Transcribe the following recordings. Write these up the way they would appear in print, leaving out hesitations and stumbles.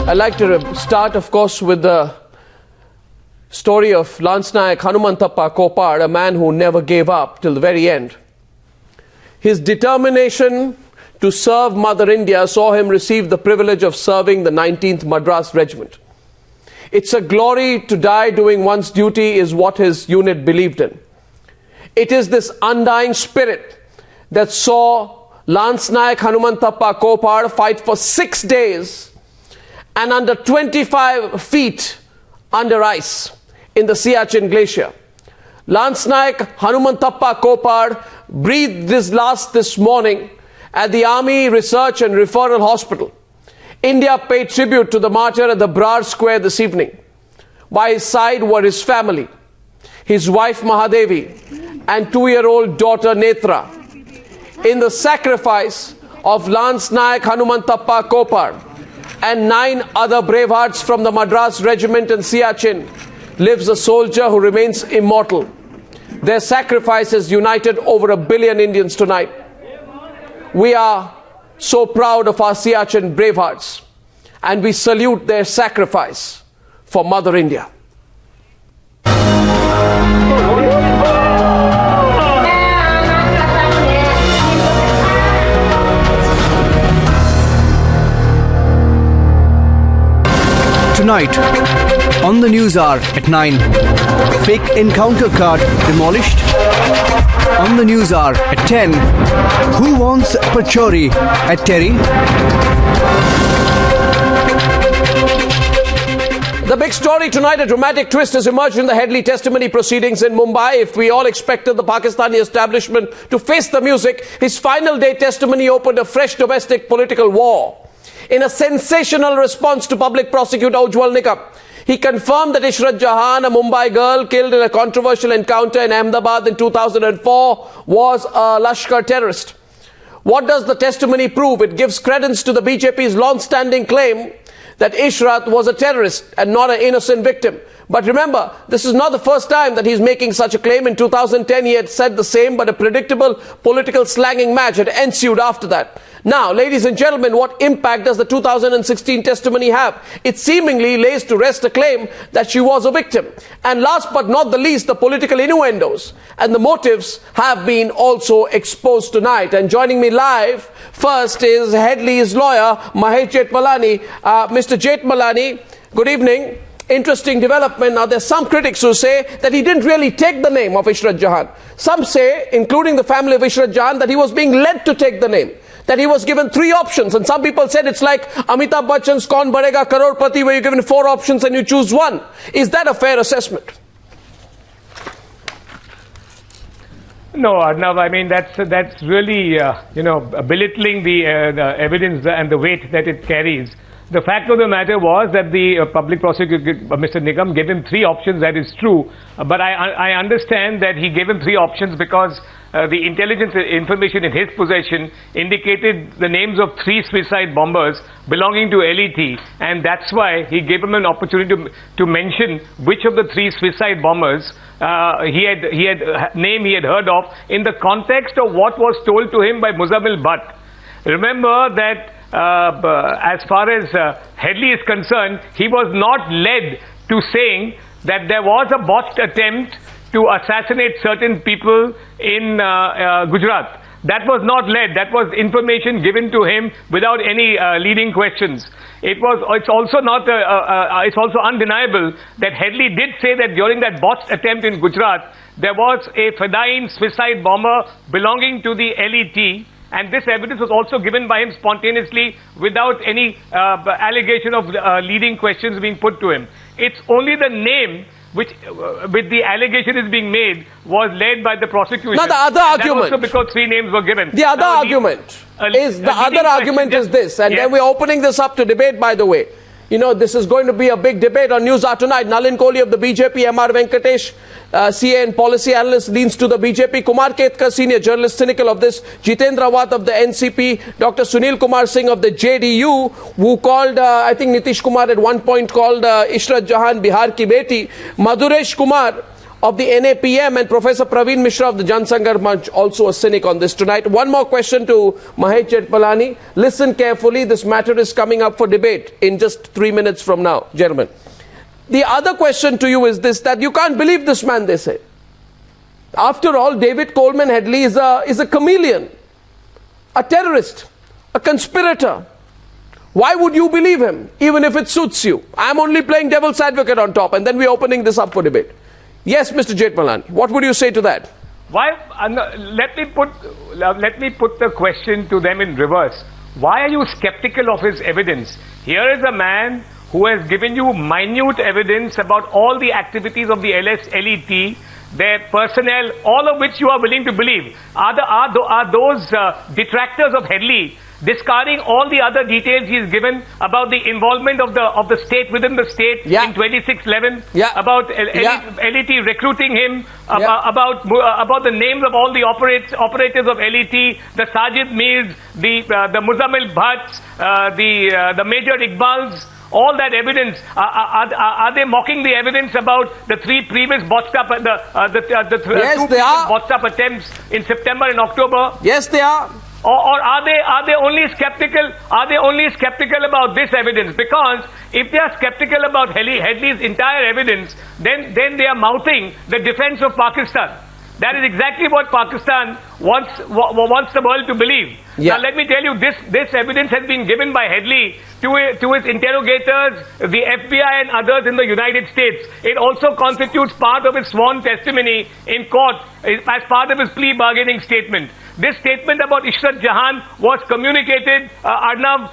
I'd like to start, of course, with the story of Lance Nayak Hanumantappa Kopad, a man who never gave up till the very end. His determination to serve Mother India saw him receive the privilege of serving the 19th Madras Regiment. It's a glory to die doing one's duty is what his unit believed in. It is this undying spirit that saw Lance Nayak Hanumantappa Kopad fight for 6 days and under 25 feet under ice in the Siachen Glacier. Lance Nayak Hanumantappa Kopad breathed his last this morning at the Army Research and Referral Hospital. India paid tribute to the martyr at the Brar Square this evening. By his side were his family, his wife Mahadevi and 2-year-old daughter Netra. In the sacrifice of Lance Nayak Hanumantappa Kopad and 9 other brave hearts from the Madras Regiment in Siachen lives a soldier who remains immortal. Their sacrifice has united over 1 billion Indians tonight. We are so proud of our Siachen bravehearts, and we salute their sacrifice for Mother India. Tonight, on the news hour at 9, fake encounter card demolished. On the news hour at 10, who wants Pachori at Terry? The big story tonight, a dramatic twist has emerged in the Headley testimony proceedings in Mumbai. If we all expected the Pakistani establishment to face the music, his final day testimony opened a fresh domestic political war. In a sensational response to public prosecutor Ujjwal Nikam, he confirmed that Ishrat Jahan, a Mumbai girl killed in a controversial encounter in Ahmedabad in 2004, was a Lashkar terrorist. What does the testimony prove? It gives credence to the BJP's long-standing claim that Ishrat was a terrorist and not an innocent victim. But remember, this is not the first time that he's making such a claim. In 2010, he had said the same, but a predictable political slanging match had ensued after that. Now, ladies and gentlemen, what impact does the 2016 testimony have? It seemingly lays to rest a claim that she was a victim. And last but not the least, the political innuendos and the motives have been also exposed tonight. And joining me live first is Headley's lawyer, Mahesh Jethmalani. Mr. Jethmalani, good evening. Interesting development. Now, there's some critics who say that he didn't really take the name of Ishrat Jahan. Some say, including the family of Ishrat Jahan, that he was being led to take the name, that he was given 3 options. And some people said it's like Amitabh Bachchan's Kaun Banega Crorepati, where you're given 4 options and you choose one. Is that a fair assessment? No, Arnav, I mean, that's really, belittling the evidence and the weight that it carries. The fact of the matter was that the public prosecutor, Mr. Nikam, gave him 3 options. That is true. But I understand that he gave him 3 options because the intelligence information in his possession indicated the names of 3 suicide bombers belonging to LET. And that's why he gave him an opportunity to mention which of the 3 suicide bombers he had heard of in the context of what was told to him by Muzammil Bhatt. Remember that as far as Headley is concerned, he was not led to saying that there was a botched attempt to assassinate certain people in Gujarat. That was not led. That was information given to him without any leading questions. It's also undeniable that Headley did say that during that botched attempt in Gujarat, there was a Fedayeen suicide bomber belonging to the LET. And this evidence was also given by him spontaneously without any allegation of leading questions being put to him. It's only the name which, with the allegation is being made, was led by the prosecution. Now the other argument. Also because 3 names were given. The other argument is this, and then we're opening this up to debate, by the way. You know, this is going to be a big debate on News Hour tonight. Nalin Kohli of the BJP, M.R. Venkatesh, CA and policy analyst, leans to the BJP. Kumar Ketkar, senior journalist, cynical of this. Jitendra Watt of the NCP. Dr. Sunil Kumar Singh of the JDU, who called, I think Nitish Kumar at one point called Ishrat Jahan Bihar ki beti. Madhuresh Kumar of the NAPM, and Professor Praveen Mishra of the Jansanghar Manch, also a cynic on this tonight. One more question to Mahesh Jethmalani. Listen carefully. This matter is coming up for debate in just 3 minutes from now, gentlemen. The other question to you is this, that you can't believe this man, they say. After all, David Coleman Headley is a chameleon, a terrorist, a conspirator. Why would you believe him, even if it suits you? I'm only playing devil's advocate on top, and then we're opening this up for debate. Yes, Mr. Jethmalani, what would you say to that? Why? Let me put the question to them in reverse. Why are you skeptical of his evidence? Here is a man who has given you minute evidence about all the activities of the LT, their personnel, all of which you are willing to believe. Are those detractors of Headley discarding all the other details he's given about the involvement of the state within the state in 2611, about LET recruiting him, about the names of all the operators of LET, the Sajid Mirs, the Muzammil Bhatts, the Major Iqbals? All that evidence, are they mocking the evidence about the three previous botched-up, botched-up attempts in September and October? Yes, they are. Or are they only skeptical? Are they only skeptical about this evidence? Because if they are skeptical about Headley's entire evidence, then they are mouthing the defense of Pakistan. That is exactly what Pakistan wants the world to believe. Now let me tell you, this evidence has been given by Headley to his interrogators, the FBI and others in the United States. It also constitutes part of his sworn testimony in court as part of his plea bargaining statement. This statement about Ishrat Jahan was communicated, Arnav,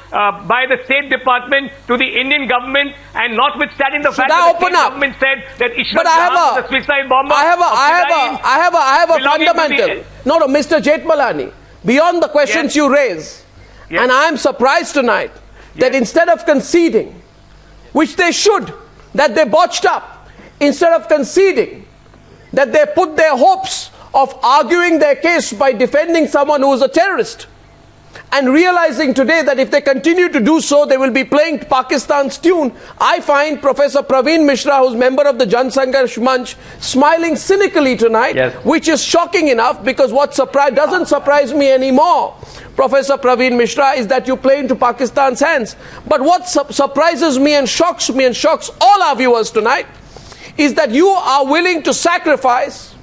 by the State Department to the Indian government, and notwithstanding the fact that the State government said that Ishrat Jahan was a suicide bomber. I have a fundamental. No, Mr. Jethmalani, beyond the questions you raise, and I am surprised tonight that instead of conceding, which they should, that they botched up, instead of conceding that they put their hopes of arguing their case by defending someone who is a terrorist, and realizing today that if they continue to do so, they will be playing Pakistan's tune, I find Professor Praveen Mishra, who's member of the Jansanghar Manch, smiling cynically tonight, which is shocking enough, because what doesn't surprise me anymore, Professor Praveen Mishra, is that you play into Pakistan's hands. But what surprises me and shocks all our viewers tonight is that you are willing to sacrifice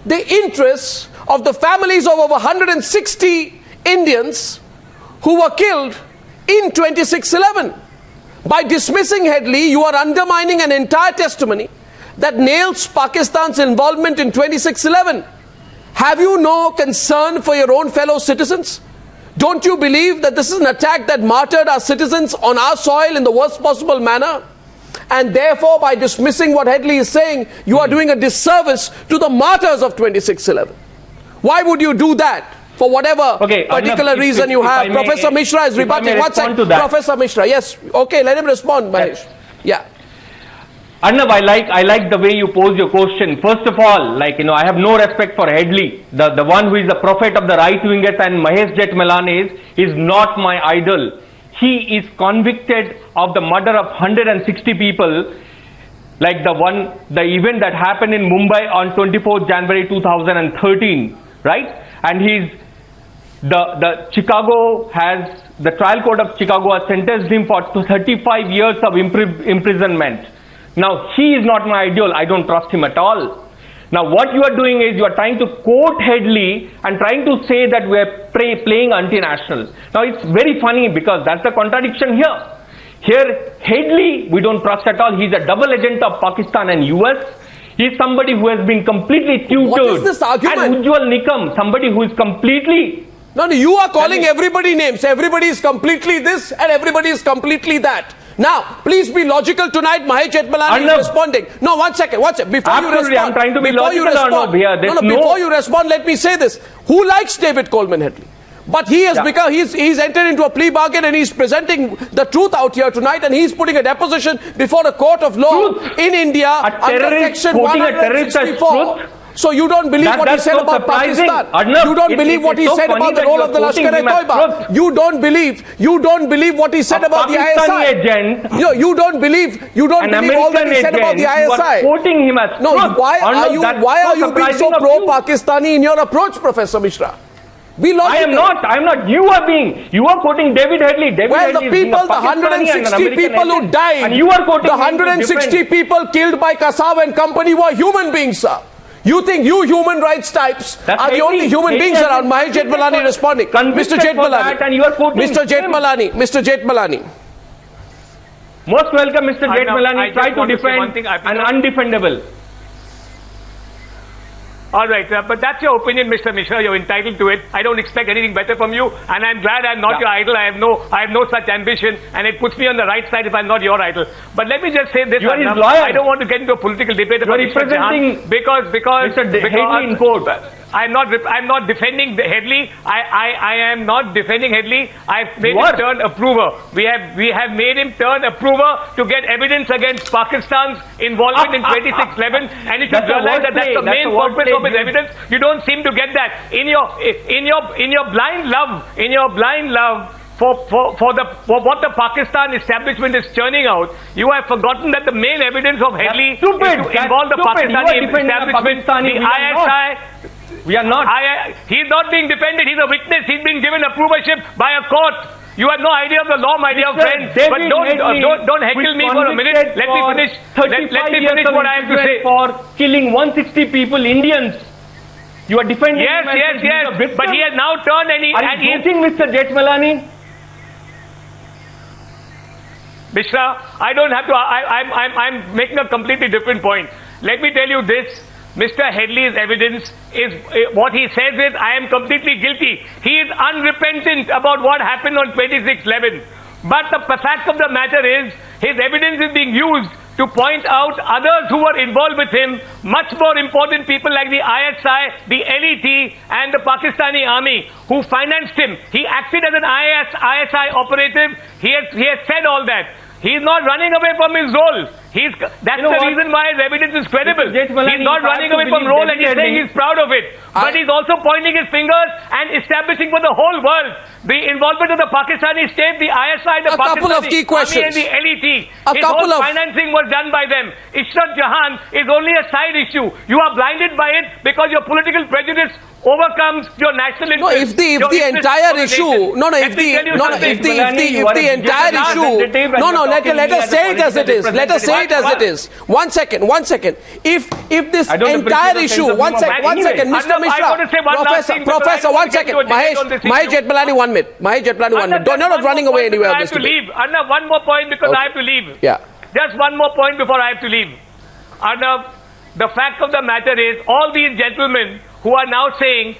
the interests of the families of over 160 Indians who were killed in 2611. By dismissing Headley, you are undermining an entire testimony that nails Pakistan's involvement in 2611. Have you no concern for your own fellow citizens? Don't you believe that this is an attack that martyred our citizens on our soil in the worst possible manner? And therefore, by dismissing what Headley is saying, you are doing a disservice to the martyrs of 2611. Why would you do that? For whatever particular reason you have. Professor Mishra is rebutting. One second. Professor Mishra, yes. Okay, let him respond, Mahesh. Yeah. Arnav, I like the way you pose your question. First of all, I have no respect for Headley, the one who is the prophet of the right-wingers, and Mahesh Jethmalani is not my idol. He is convicted of the murder of 160 people, like the event that happened in Mumbai on 24th January 2013, right? And the trial court of Chicago has sentenced him for 35 years of imprisonment. Now, he is not my idol. I don't trust him at all. Now, what you are doing is you are trying to quote Headley and trying to say that we are playing anti-national. Now, it's very funny because that's the contradiction here. Here, Headley, we don't trust at all. He's a double agent of Pakistan and US. He's somebody who has been completely tutored. What is this argument? And Ujjwal Nikam, somebody who is completely... No, you are calling everybody names. Everybody is completely this and everybody is completely that. Now, please be logical tonight. Mahesh Jethmalani is responding. No, one second. Before you respond, I'm trying to be logical. Before you respond, let me say this. Who likes David Coleman Headley? But he has become, he's entered into a plea bargain and he's presenting the truth out here tonight, and he's putting a deposition before a court of law in India under section 164. So you don't believe what he said about Pakistan. Arnab, you don't believe what he said about the role of the Lashkar-e-Toiba. You don't believe what he said about the ISI. Agent, you don't believe all that he said about the ISI. Quoting him as why are you being so pro-Pakistani in your approach, Professor Mishra? I am not. You are quoting David Headley. The 160 people who died, and you are quoting the 160 people killed by Kassav and company were human beings, sir. You think you human rights types are the only human beings around? Mahesh Jethmalani responding. Mr. Jethmalani. Most welcome, Mr. Jethmalani. Try to defend an undefendable. All right, but that's your opinion, Mr. Mishra. You're entitled to it. I don't expect anything better from you, and I'm glad I'm not your idol. I have no such ambition, and it puts me on the right side if I'm not your idol. But let me just say this: I don't want to get into a political debate about representing because Mr. Headley in court. I'm not defending Headley. I am not defending Headley. I've made him turn approver. We have made him turn approver to get evidence against Pakistan's involvement in 26/11. And if you realize that that's the main purpose of his evidence, you don't seem to get that. In your blind love for what the Pakistan establishment is churning out, you have forgotten that the main evidence of Headley is to involve the Pakistani establishment, the ISI. We are not. He's not being defended. He's a witness. He's been given approvalship by a court. You have no idea of the law, my dear friend. But don't heckle me for a minute. Let me finish. Let me finish what I have to say. For killing 160 people, Indians. You are defending him. Yes. But he has now turned and he's joking, Mr. Jethmalani. Mishra, I don't have to. I'm making a completely different point. Let me tell you this. Mr. Headley's evidence is what he says is, I am completely guilty. He is unrepentant about what happened on 26/11. But the fact of the matter is, his evidence is being used to point out others who were involved with him, much more important people like the ISI, the LET, and the Pakistani army, who financed him. He acted as an ISI operative. He has said all that. He's not running away from his role. That's the reason why his evidence is credible. He's not running away from role, and he's saying he's proud of it. But he's also pointing his fingers and establishing for the whole world the involvement of the Pakistani state, the ISI, the Pakistani army, and the LET. His whole financing was done by them. Ishrat Jahan is only a side issue. You are blinded by it because your political prejudice overcomes your national interest. If the entire issue, let us say it as it is. Let us say it as it is. One second. If this entire issue, one second, Mr. Mishra, Professor, 1 second. Mahesh Jethmalani, 1 minute. You're not running away anywhere. I have to leave. Arnab, one more point because I have to leave. Yeah. Just one more point before I have to leave. Arnab, the fact of the matter is, all these gentlemen who are now saying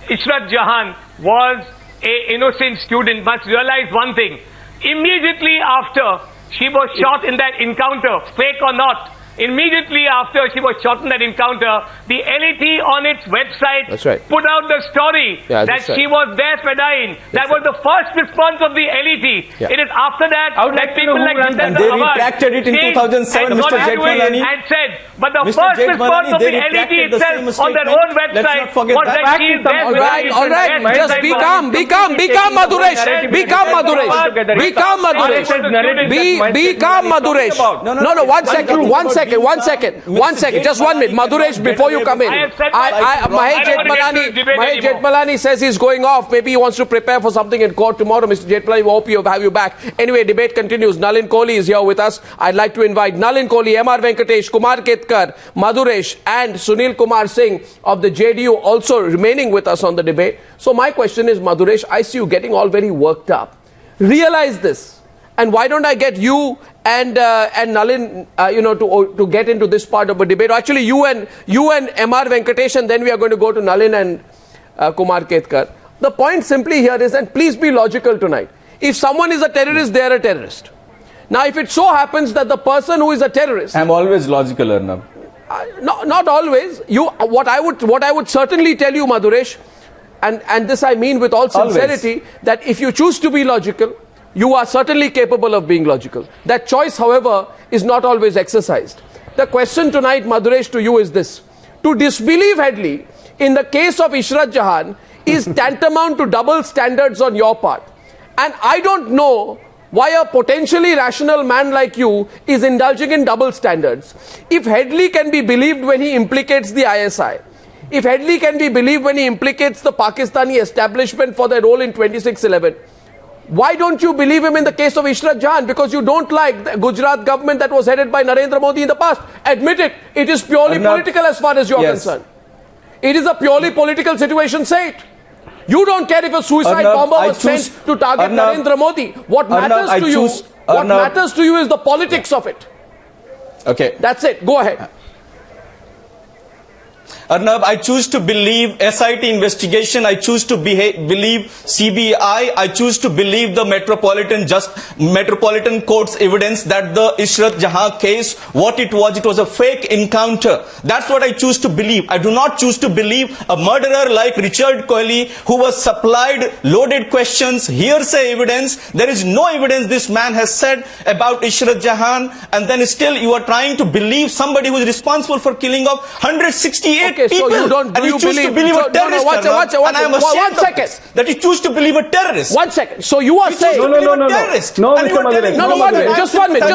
Ishrat Jahan was an innocent student must realize one thing. Immediately after she was shot in that encounter, fake or not, immediately after she was shot in that encounter, the LET on its website put out the story that she was there fedayeen. That was the first response of the LET. It is after that that people like and they retracted it in 2007, Mr. Jethmalani. And said, but the first response of the LET itself on their own website was that she is there fedayeen. All right, just be calm, Madhuresh. Be calm, Madhuresh. No, 1 second. Just 1 minute. Madhuresh, before you come in, Mahesh Jethmalani says he's going off. Maybe he wants to prepare for something in court tomorrow. Mr. Jethmalani, we hope you have you back. Anyway, debate continues. Nalin Kohli is here with us. I'd like to invite Nalin Kohli, M.R. Venkatesh, Kumar Ketkar, Madhuresh, and Sunil Kumar Singh of the JDU also remaining with us on the debate. So my question is, Madhuresh, I see you getting all very worked up. Realize this. And why don't I get you and Nalin, to get into this part of the debate? Actually, you and M.R. Venkatesh, and then we are going to go to Nalin and Kumar Ketkar. The point simply here is, and please be logical tonight. If someone is a terrorist, they are a terrorist. Now, if it so happens that the person who is a terrorist, I'm always logical, Arnab. No, not always. What I would certainly tell you, Madhuresh, and this I mean with all sincerity, that if you choose to be logical, you are certainly capable of being logical. That choice, however, is not always exercised. The question tonight, Madhuresh, to you is this. to disbelieve Headley in the case of Ishrat Jahan is tantamount to double standards on your part. And I don't know why a potentially rational man like you is indulging in double standards. If Headley can be believed when he implicates the ISI, if Headley can be believed when he implicates the Pakistani establishment for their role in 2611, why don't you believe him in the case of Ishrat Jahan? Because you don't like the Gujarat government that was headed by Narendra Modi in the past. Admit it. It is purely political as far as you're concerned. It is a purely political situation, say it. You don't care if a suicide bomber was sent to target Narendra Modi. What matters to you? What matters to you is the politics of it. Okay. That's it. Go ahead. Arnab, I choose to believe SIT investigation. I choose to believe CBI. I choose to believe the Metropolitan Court's evidence that the Ishrat Jahan case, what it was a fake encounter. That's what I choose to believe. I do not choose to believe a murderer like Richard Coyley, who was supplied loaded questions, hearsay evidence. There is no evidence this man has said about Ishrat Jahan, and then still you are trying to believe somebody who is responsible for killing of 168 Okay, people. so you don't, do and you choose believe, to believe a terrorist? And I am ashamed of this, that you choose to believe a terrorist. 1 second. So you are saying... No, Mr. Madhuri. Just one minute,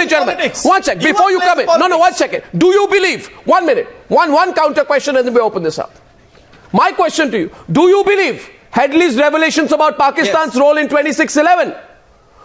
gentlemen. 1 second, before you come in. No, 1 second. Do you believe, 1 minute, one counter question and then we open this up. My question to you, do you believe Headley's revelations about Pakistan's role in 2611?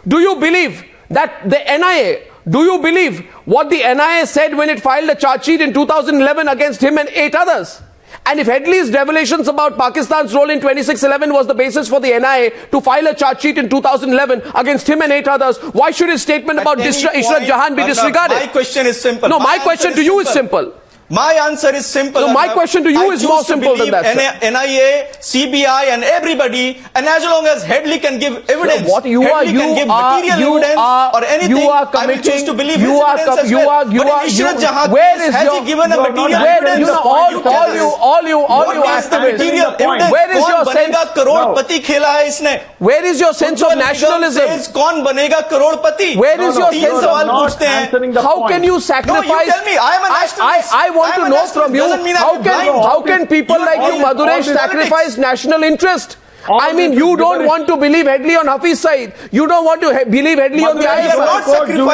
Do you believe that the NIA... Do you believe what the NIA said when it filed a charge sheet in 2011 against him and 8 others? And if Headley's revelations about Pakistan's role in 2611 was the basis for the NIA to file a charge sheet in 2011 against him and 8 others, why should his statement about Ishrat Jahan be disregarded? My question is simple. No, my question to you is simple. My answer is simple. So my question to you is more simple than that. NIA, CBI and everybody, and as long as Headley can give evidence, what you Headley can give material evidence or anything, you are I will choose to believe his you are evidence as well. But in Ishrat Jahan case, has he given a material evidence? All you activists, where is your sense? करोड़पति खेला है इसने. Where is your sense of nationalism? कौन बनेगा करोड़पति? Where is your sense of सवाल पूछते हैं. How can you sacrifice? No, you tell me. I am a nationalist. I want to know from you, how can people like you, Madhuresh, sacrifice national interest? I mean, you don't want to believe Headley on Hafiz side. You don't want to believe Headley on the ISI.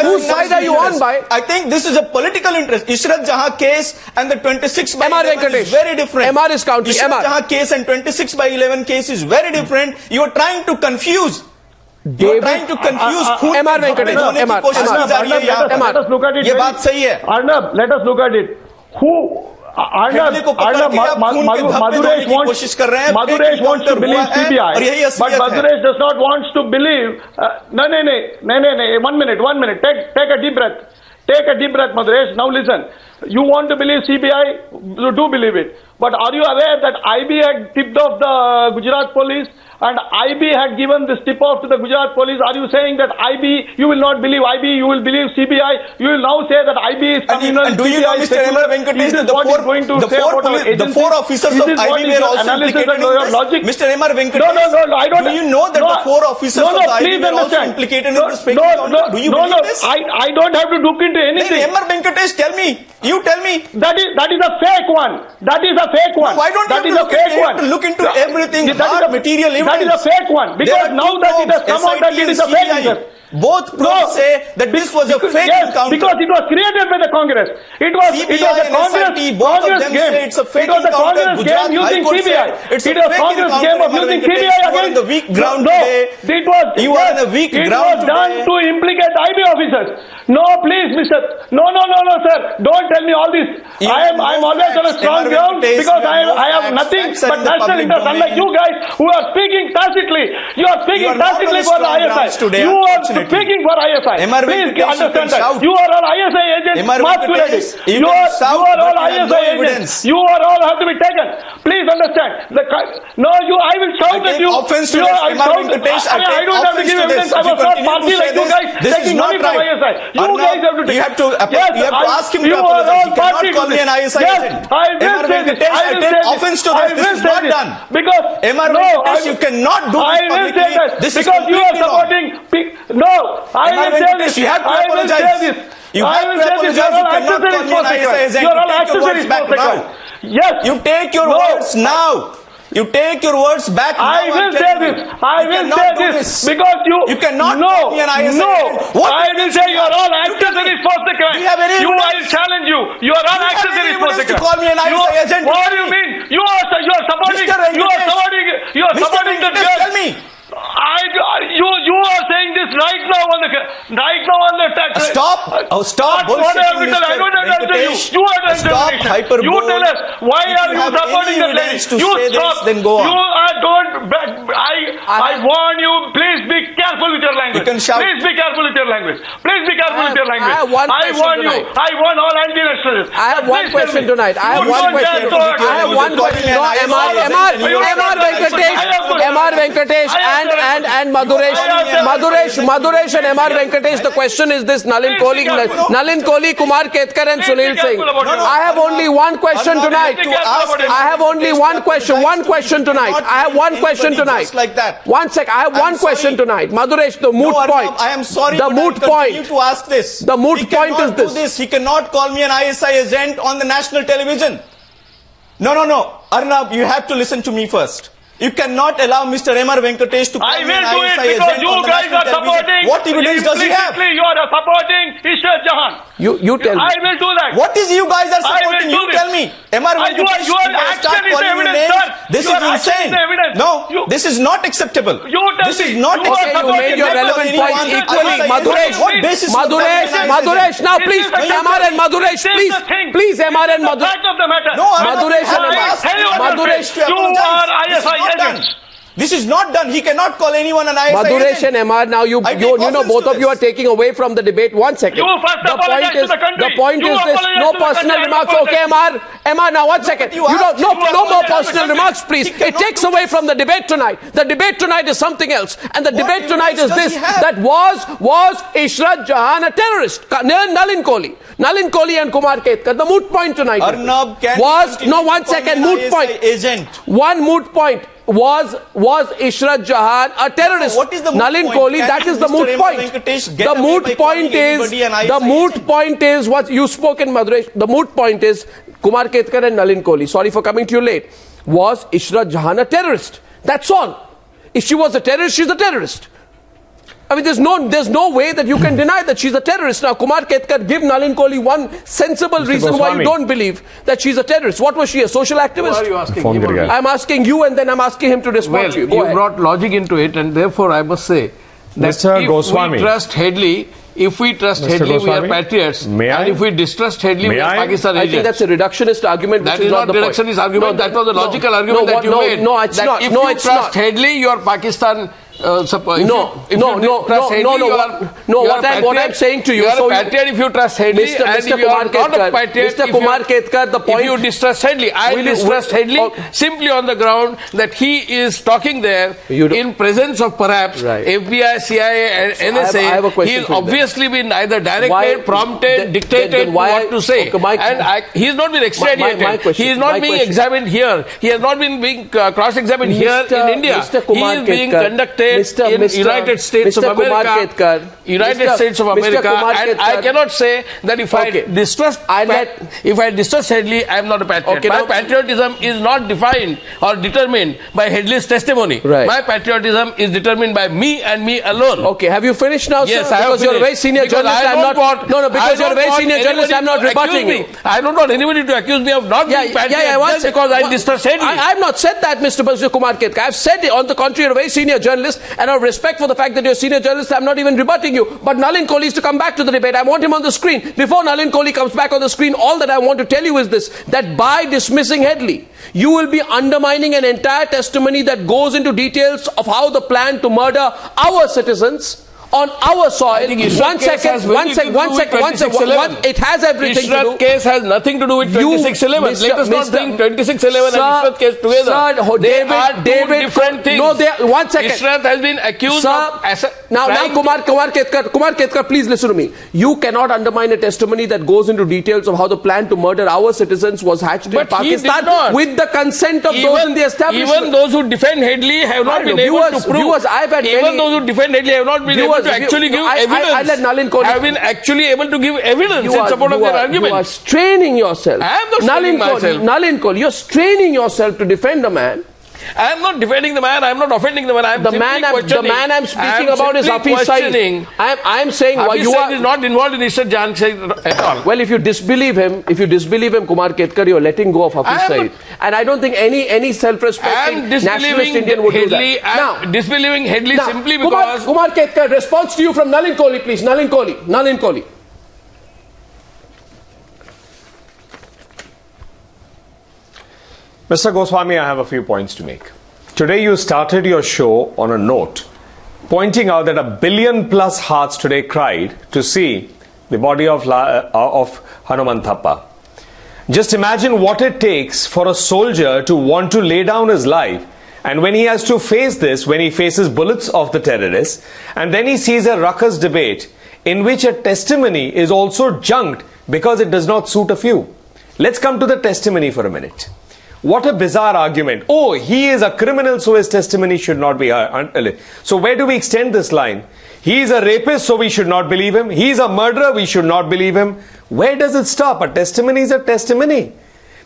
Whose side are you on by? I think this is a political interest. Ishrat Jahan case and the 26/11 is very different. MR is counting. Ishrat Jahan case and 26/11 case is very different. You are trying to confuse. You are trying to confuse. MR Venkatesh. Let us look at it. ये बात सही है. Arnab, let us look at it. Madhuresh wants to believe CBI, but Madhuresh does not want to believe. No. 1 minute. Take a deep breath. Take a deep breath, Madhuresh. Now listen. You want to believe CBI? You do believe it. But are you aware that IB had tipped off the Gujarat police? And IB had given this tip off to the Gujarat police. Are you saying that IB, you will not believe IB, you will believe CBI? You will now say that IB is communal. And do you know, Mr. Emar Venkatesh, the four officers of IB were also implicated in this? Mr. Emar Venkatesh, no, I don't. Do you know that the 4 officers of the IB were also implicated in this? Do you believe this? I don't have to look into anything. Emar Venkatesh, tell me. You tell me. That is a fake one. That is a fake one. No, why don't you have to look into everything? Hard material evidence. That is a fake one. Because now that it has come out that it is a fake one. Both proofs say that this was a fake encounter. Because it was created by the Congress. It was a Congress game. It's a fake it was a Congress game using CBI. It was a Congress game of using CBI against. The weak ground today. You are in a weak ground today. It was done to implicate IB officers. No, please, Mr. No, sir. Don't tell me all this. I'm always on a strong ground because I have nothing but national interest. Unlike you guys who are speaking tacitly. You are speaking tacitly for the ISI. You are speaking for ISI. Please understand that. You are all ISI agents masquerading. You are all ISI agents. You are all have to be taken. Please understand. I will shout at you. Offense to I don't have to give evidence. I was not party like you guys taking money from ISI. You guys have to take it. You have to ask him to apologize. He cannot call me an ISI agent. I will say this. I take offense to this. This is not done. Because you cannot do this publicly. This is because you are supporting. No, I will say this. You have to apologize. You I have will to say this. apologize. You cannot call me an ISI agent. You are all You take your words accessories back for the now. crime. Yes. You take your words now. You take your words back now. I will say this. I will say this because you cannot no, call me an ISI no. agent. What I will say you are all accessories for the crime. Do you have any You, I evidence? will challenge you. You are all Do you have accessories any for the evidence to crime. call me an ISI agent? What do you mean? You are supporting. Mr. Venkatesh. You are Mr. supporting the Venkatesh, girl. tell me. You are saying this right now on the tax. Stop! Oh, stop! What I have to tell? I don't have to tell you. You are the Stop interpretation. hyperbole. You tell us why If are you you have supporting any the lady? evidence to You say stop. this, then go on. You don't. I warn you. Please be careful with your language. You can shout. Please be careful with your language. Please be careful with your language. I have one question warn you. tonight. I warn all anti-nationalists. I have one Please tell question me. tonight. I have You one don't question. dare to I have one question. No, MR Venkatesh and Madhuresh and MR Venkatesh. The question is this: Nalin Kohli, Kumar Ketkar and Sunil Singh. I have only one question tonight. I have only one question. One question tonight. I have one question tonight. Just like that. One sec. I have one question tonight. Madhuresh, the moot No, point. I am sorry, The but moot I will continue point. to ask this. The moot He point cannot is do this. He cannot call me an ISI agent on the national television. No. Arnab, you have to listen to me first. You cannot allow Mr. MR Venkatesh to call I me will an do it ISI because agent you on the guys national are television. supporting. What evidence does he have? Implicitly, you are supporting Ishrat Jahan. You tell me. I will do that. What is you guys are I will supporting? do You this. tell me. MR Venkatesh, you are if I start actually calling the you evidence, names, sir. this You is are actually insane. the evidence. No, this is not acceptable. You tell This me. is not You are acceptable. You made your relevant points equally. What basis? Madhuresh, now please, MR and Madhuresh, please, MR and Madhuresh. Fact of the matter. No, Madhuresh and Madhuresh, you are ISI agents. This is not done. He cannot call anyone an ISI Madhuresh agent. and MR, now you know both of you are taking away from the debate. One second. You first apologize to the country. The point You is this. apologize No to the personal country. remarks. Okay, MR, now 1 second. you asked- No more apologize to the personal country. remarks, please. He It cannot takes do away from the debate tonight. The debate tonight is something else. And the debate tonight is evidence this: does he have? that was Ishrat Jahan a terrorist? Nalin Kohli and Kumar Ketkar. The moot point tonight is Arnab, this. can Was, you no, continue 1 to call second, me an moot ISI point. agent? One moot point. Was Ishrat Jahan a terrorist? What is the moot Nalin point? Kohli, Can that is the Mr. moot M. point. Venkatesh get The away moot by point calling anybody an is ISI the moot agent? point is what you spoke in Madhuresh. The moot point is Kumar Ketkar and Nalin Kohli. Sorry for coming to you late. Was Ishrat Jahan a terrorist? That's all. If she was a terrorist, she's a terrorist. I mean, there's no way that you can deny that she's a terrorist. Now, Kumar Ketkar, give Nalin Kohli one sensible reason why you Goswami. don't believe that she's a terrorist. What was she, a social activist? Why are you asking Phone him kar on gaya. me? I'm asking you and then I'm asking him to respond Well, to you. Go ahead. brought logic into it, and therefore I must say that Mr. if Goswami. we trust Headley, Mr. we are Goswami, patriots. may I? And if we distrust Headley, May we are I? Pakistan I agents. think that's a reductionist argument. That which is not the point. reductionist argument. That was the logical argument that you made. No, it's that not. If No, you it's trust not. Headley, you are Pakistan. If No, you no. trust Headley, you are- you are What I'm patriot. saying to you, you are so a patriot if you trust Headley, Mr. and if you Kumar are not a Ketkar, patriot, Mr. if Kumar you- Ketkar, the point. If you distrust Headley, I Will you- distrust will- Headley okay. simply on the ground that he is talking there You don't- in presence of perhaps Right. FBI, CIA, and NSA. I have a question He's for you obviously been either directed, Why- prompted, then- dictated then why- what to say. okay, And he's not been extradited. my question- he is not my being question- examined here. He has not been being cross-examined here in India. Mr. Kumar he is being Ketkar, conducted in United States Mr. of Kumar America. Ketkar, United States of Mr. America, Kumar and I Ketkar. cannot say that if Okay. I distrust if I distrust Headley, I am not a patriot. Okay, My now- patriotism is not defined or determined by Headley's testimony. Right. My patriotism is determined by me and me alone. Okay, have you finished now, Yes, sir? I have Because you're a finished. very senior Because journalist. I I'm don't not. want- No, I because you're a don't very want senior journalist. I'm not anybody to accuse rebutting you. me. I don't want anybody to accuse me of not being patriot just because I distrust Headley. I've not said that, Mr. Kumar Ketkar. I've said, on the contrary, you're a very senior journalist, and out of respect for the fact that you're a senior journalist, I'm not even rebutting you. But Nalin Kohli is to come back to the debate. I want him on the screen. Before Nalin Kohli comes back on the screen, all that I want to tell you is this: that by dismissing Headley, you will be undermining an entire testimony that goes into details of how the plan to murder our citizens on our soil. One second. It has everything to do. Ishrat case has nothing to do with 2611. Let us not bring 2611 and Ishrat case together. Sir, They are two different things. No, one second. Ishrat has been accused of Now Kumar Ketkar, please listen to me. You cannot undermine a testimony that goes into details of how the plan to murder our citizens was hatched in But he did Pakistan not. with the consent of those in the establishment. Even those who defend Headley have not been able to prove. Viewers, I've had even many, those who defend Headley have not been able able to actually give evidence. I let Nalin Kohli. Have been actually able to give evidence in support of their argument. You are straining yourself. I am not straining myself. Nalin Kohli, you're straining yourself to defend the man. I am not defending the man. I am not offending the man. I am the man I'm speaking about is Hafiz Saeed. I am saying Hafiz Saeed is not involved in Ishrat Jahan at all. Well, if you disbelieve him, Kumar Ketkar, you're letting go of Hafiz Saeed. And I don't think any self-respecting nationalist Indian would do that. I am disbelieving Headley simply because... Kumar Ketkar, response to you from Nalin Kohli, please. Nalin Kohli. Mr. Goswami, I have a few points to make. Today you started your show on a note pointing out that 1 billion plus hearts today cried to see the body of Hanuman Thappa. Just imagine what it takes for a soldier to want to lay down his life, and when he has to face this, when he faces bullets of the terrorists, and then he sees a ruckus debate in which a testimony is also junked because it does not suit a few. Let's come to the testimony for a minute. What a bizarre argument. Oh, he is a criminal, so his testimony should not be heard. So where do we extend this line? He is a rapist, so we should not believe him. He is a murderer, we should not believe him. Where does it stop? A testimony is a testimony.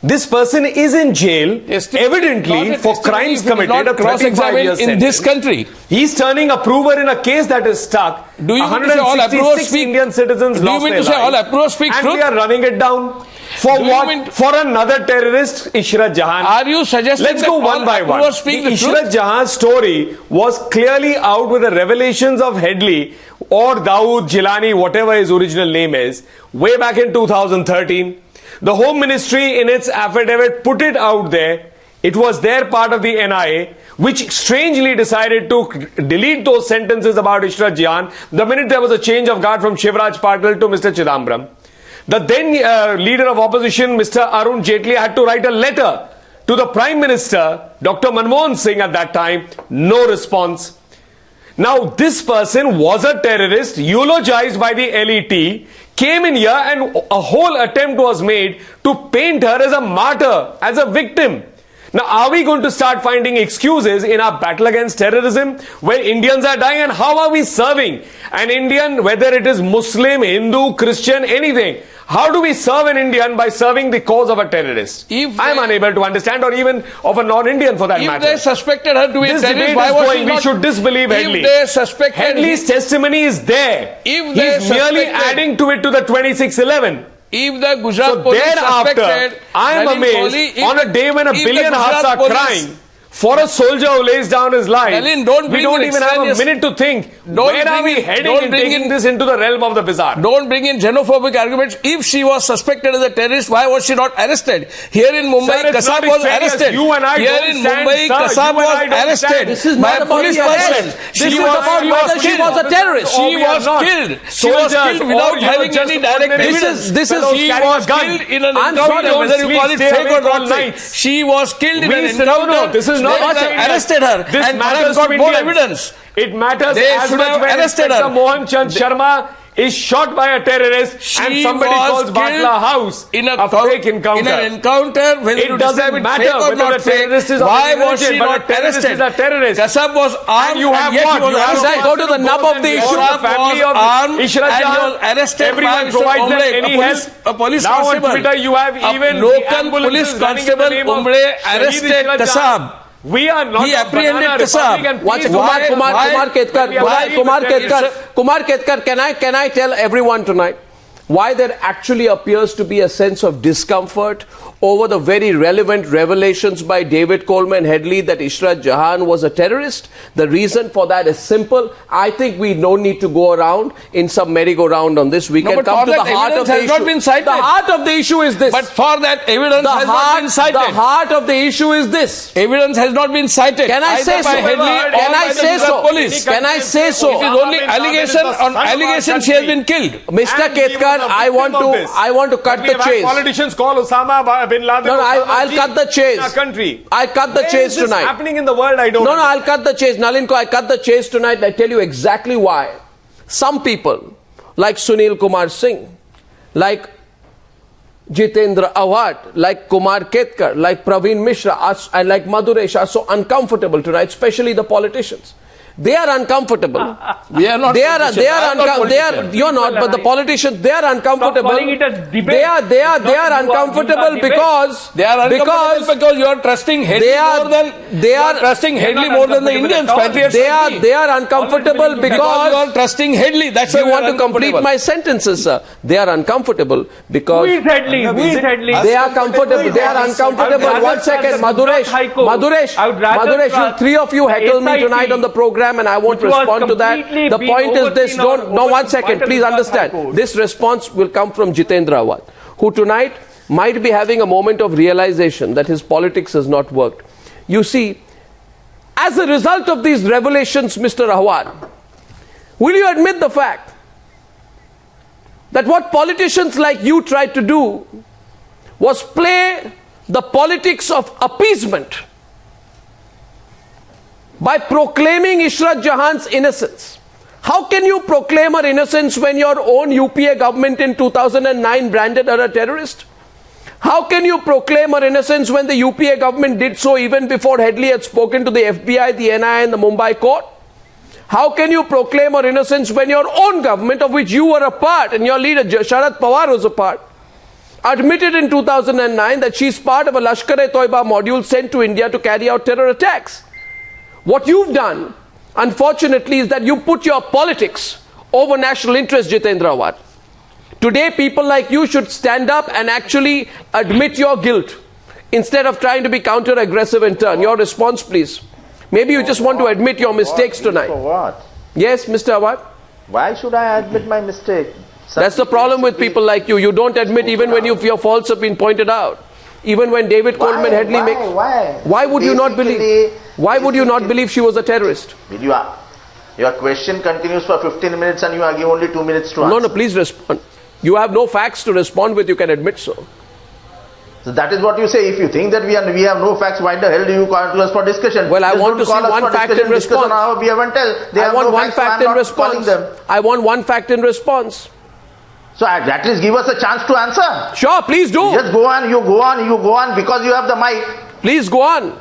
This person is in jail, evidently, for crimes committed, a 35-year sentence. In this country. He's turning a prover in a case that is stuck. Do you mean to say all approvers speak? Indian citizens lost their lives. Do you mean to say all approvers speak truth? And we are running it down. For what? For another terrorist, Ishrat Jahan. Are you suggesting Let's go one by one. The Ishrat Jahan story was clearly out with the revelations of Headley or Dawood Jilani, whatever his original name is, way back in 2013. The Home Ministry in its affidavit put it out there. It was their part of the NIA, which strangely decided to delete those sentences about Ishrat Jahan the minute there was a change of guard from Shivraj Patil to Mr. Chidambaram. The then leader of opposition, Mr. Arun Jaitley, had to write a letter to the Prime Minister, Dr. Manmohan Singh at that time. No response. Now, this person was a terrorist, eulogized by the LET, came in here and a whole attempt was made to paint her as a martyr, as a victim. Now, are we going to start finding excuses in our battle against terrorism where Indians are dying? And how are we serving an Indian, whether it is Muslim, Hindu, Christian, anything? How do we serve an Indian by serving the cause of a terrorist? I am unable to understand, or even of a non-Indian for that matter. If they suspected her to be a terrorist, why was she not? We should disbelieve Headley. If they suspected Headley's testimony is there. He is merely adding to it to the 2611. If the Gujarat police suspected, I am amazed on a day when 1 billion hearts are crying for a soldier who lays down his life. Nalin, we don't even have a minute to think. Where are we heading in taking this into the realm of the bizarre? Don't bring in xenophobic arguments. If she was suspected as a terrorist, why was she not arrested? Here in Mumbai, Kasab was arrested. You and I Here in Mumbai, Kasab was arrested. This is not about the arrest. This is about whether she was a terrorist. She was killed. She was killed without having any direct evidence. She was killed in an encounter, whether you call it fake or not. She was killed in an encounter. This is not arrested her and perhaps got more evidence. It matters as much when Inspector Mohan Chand Sharma is shot by a terrorist and somebody calls Batla House in a fake encounter. In an encounter, whether it doesn't matter whether the terrorist is why was she not arrested? Kasab was armed. And you have what? You have go to the nub of the issue. Family of Ishrat Jahan. Arrested. Everyone provides them any help. A police now constable. On Twitter, you have even local police constable arrested Kasab. We are not. He apprehended Kasab. Kumar Ketkar, can I tell everyone tonight why there actually appears to be a sense of discomfort over the very relevant revelations by David Coleman Headley that Ishrat Jahan was a terrorist? The reason for that is simple. I think we don't need to go around in some merry-go-round on this. We can come to the heart of the issue. The heart of the issue is this. But for that, evidence has not been cited. The heart of the issue is this. Evidence has not been cited. Can I say so? Can I say so? Can I say so? It is only allegation on allegation she has been killed. Mr. Ketkar, I want to cut the chase. Politicians call Osama bin Laden. No, I'll cut the chase. In our country. I'll cut the chase tonight. What's happening in the world? I don't know. No, I'll cut the chase. Nalinko, I cut the chase tonight. I tell you exactly why. Some people, like Sunil Kumar Singh, like Jitendra Awad, like Kumar Ketkar, like Praveen Mishra, and like Madhuresh are so uncomfortable tonight, especially the politicians. They are uncomfortable. We are not. You're not, but the Right. politicians, they are uncomfortable. calling it a debate. They are It's not uncomfortable debate. because They are uncomfortable because you are trusting Headley They are- more than they are- trusting They're Headley not more than the uncomfortable Indians. at all. Patriots they are like me. they are uncomfortable Because you are because trusting Headley. That's why you we want are to complete uncomfortable. my sentences, sir. They are uncomfortable because Who is Headley? Who is Headley? they are comfortable. They are uncomfortable. I would One rather second, trust the Maduresh. High Court. Maduresh. I would rather Maduresh. You trust three of you the heckle me SIT, tonight on the program, and I won't which was respond to that. completely The being point is this. overseen or Don't. No, one overseen second. by the Please Gujarat High understand. Court. This response will come from Jitendra Awad, who tonight might be having a moment of realization that his politics has not worked. You see, as a result of these revelations, Mr. Awad, will you admit the fact that what politicians like you tried to do was play the politics of appeasement by proclaiming Ishrat Jahan's innocence? How can you proclaim her innocence when your own UPA government in 2009 branded her a terrorist? How can you proclaim her innocence when the UPA government did so even before Headley had spoken to the FBI, the NIA and the Mumbai court? How can you proclaim her innocence when your own government, of which you were a part and your leader Sharad Pawar was a part, admitted in 2009 that she's part of a Lashkar-e-Toiba module sent to India to carry out terror attacks? What you've done, unfortunately, is that you put your politics over national interest, Jitendra Awad. Today, people like you should stand up and actually admit your guilt instead of trying to be counter-aggressive in turn. Your response, please. Maybe you just want to admit your mistakes tonight. For what? Yes, Mr. Awad? Why should I admit my mistake? That's the problem with people like you. You don't admit even when your faults have been pointed out. Even when David Coleman Headley makes... Why would you not believe? Why would you not believe she was a terrorist? Your question continues for 15 minutes and you are given only 2 minutes to answer. No, please respond. You have no facts to respond with, you can admit so. So that is what you say. If you think that we have no facts, why the hell do you call to us for discussion? Well, I Just want to don't see call us one for fact discussion, in discuss on response. our behalf and tell. They I have want no one facts, so fact I'm in not calling response. them. I want one fact in response. So at least give us a chance to answer. Sure, please do. Just go on, you go on because you have the mic. Please go on.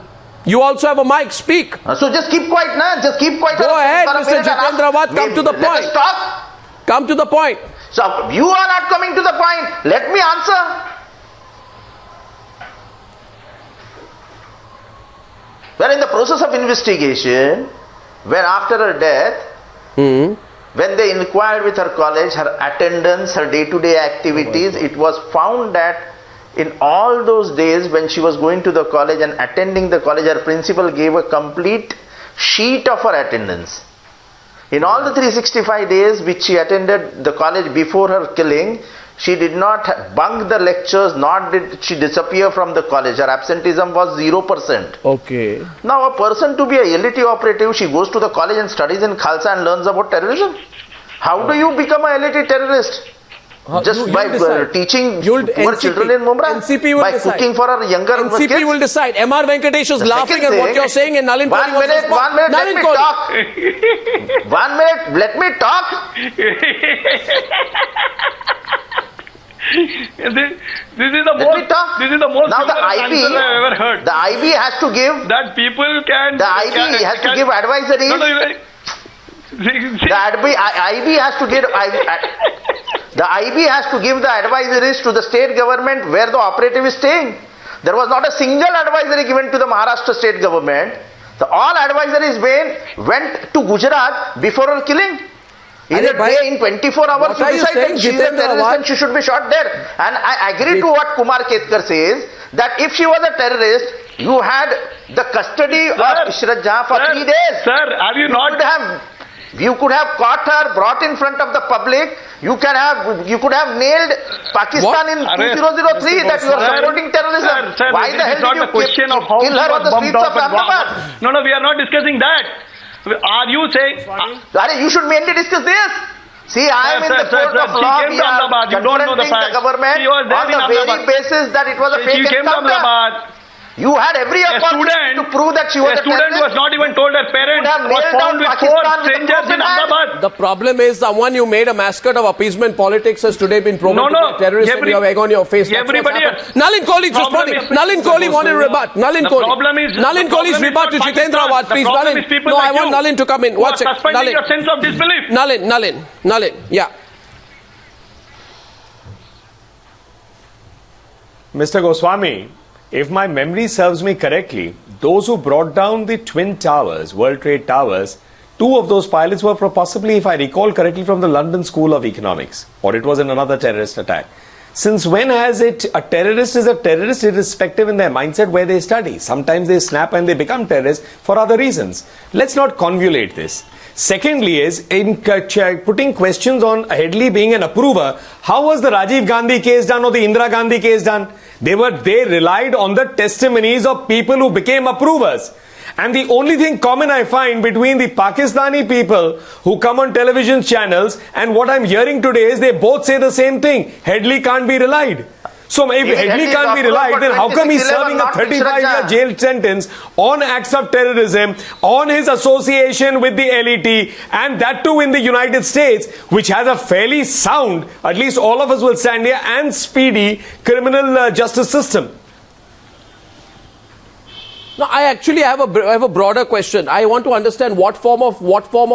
You also have a mic, speak. So just keep quiet, nah? Just keep quiet. Go ahead, Mr. Jitendra Awad, come to the point. Let us talk. Come to the point. So you are not coming to the point. Let me answer. Well, in the process of investigation, when after her death, when they inquired with her college, her attendance, her day-to-day activities, it was found that in all those days when she was going to the college and attending the college, her principal gave a complete sheet of her attendance. In all the 365 days which she attended the college before her killing, she did not bunk the lectures, nor did she disappear from the college. Her absenteeism was 0%. Okay. Now a person to be a LET operative, she goes to the college and studies in Khalsa and learns about terrorism. How do you become a LET terrorist? Just by teaching poor children in Mumbai? NCP will by decide. cooking for our younger NCP kids? will decide. M.R. Venkatesh is The laughing second at what thing- you're saying and Nalin Kohli One minute, let me Kohli. talk. 1 minute, let me talk. This is the Let me talk. most Now the humorous IB, answer I've ever heard. the IB has to give, That people can... the IB has to give advisories. No, The IB has to give the IB has to give the advisories to the state government where the operative is staying. There was not a single advisory given to the Maharashtra state government. All advisories went to Gujarat before her killing. In a day, in 24 hours, What are you saying, she is a Jitendra terrorist Awad? and she should be shot there. And I agree to what Kumar Ketkar says, that if she was a terrorist, you had the custody of Ishrat Jahan for 3 days. Sir, have you not... You could have caught her, brought in front of the public. You could have nailed Pakistan in 2003 that you are supporting terrorism. Sir, Why the hell did you question of how kill her on the streets of Ahmedabad? No, we are not discussing that. Are you saying... You should mainly discuss this. See, I am in the court of law. She came to Ahmedabad. You don't know the confronting facts. the government She was there on in the very Ahmedabad. basis that it was a She fake came to encounter. Ahmedabad. You had every opportunity to prove that she was a student was not even told her parents, was found with 4 strangers in Ahmedabad. The problem is someone you made a mascot of appeasement politics has today been proven to be a terrorist and you have egg on your face. Nalin Kohli is responding. Nalin Kohli wanted to rebut. Nalin Kohli's rebut to Jitendra Awad, please. Nalin. No, I want Nalin to come in. Watch it. Suspending your sense of disbelief. Nalin. Yeah. Mr. Goswami, if my memory serves me correctly, those who brought down the Twin Towers, World Trade Towers, 2 of those pilots were possibly, if I recall correctly, from the London School of Economics, or it was in another terrorist attack. Since when has it, a terrorist is a terrorist irrespective in their mindset where they study? Sometimes they snap and they become terrorists for other reasons. Let's not convolute this. Secondly is, in putting questions on Headley being an approver, how was the Rajiv Gandhi case done or the Indira Gandhi case done? They relied on the testimonies of people who became approvers. And the only thing common I find between the Pakistani people who come on television channels and what I'm hearing today is they both say the same thing. Headley can't be relied. So if Headley can't be relied, then how come he's serving a 35-year jail sentence on acts of terrorism, on his association with the LET, and that too in the United States, which has a fairly sound, at least all of us will stand here, and speedy criminal justice system? No, I actually have a broader question. I want to understand what form of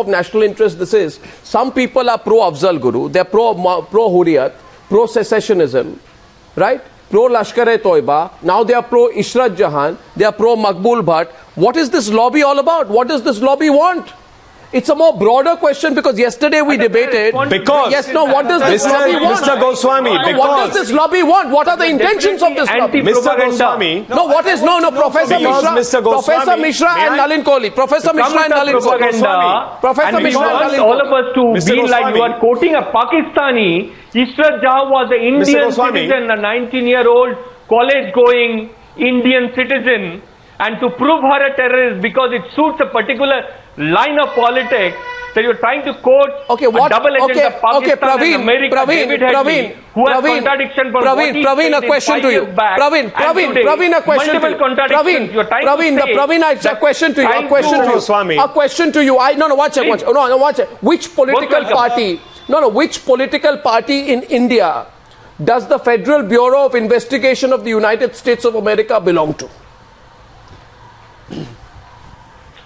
national interest this is. Some people are pro-Afzal Guru, they're pro-Hurriyat, pro-secessionism, right? Pro-Lashkar-e-Toiba. Now they are pro-Ishrat Jahan. They are pro-Maqbool Bhatt. What is this lobby all about? What does this lobby want? It's a more broader question because yesterday we debated. Because what does this lobby want? Mr. Goswami, what does this lobby want? What are the intentions of this lobby? Mr. Goswami. Professor Mishra and Nalin Kohli. Professor Mishra and Nalin Kohli. Professor Mishra and Nalin Kohli. All of us to be like you are quoting a Pakistani. Ishrat Jahan was an Indian citizen, a 19-year-old college-going Indian citizen. And to prove her a terrorist because it suits a particular line of politics, that you're trying to quote a double agent of Pakistan and America, David Headley, who has contradiction from what he said a question to you. Praveen, a question to you. A question to you. Watch it. Which political party in India does the Federal Bureau of Investigation of the United States of America belong to?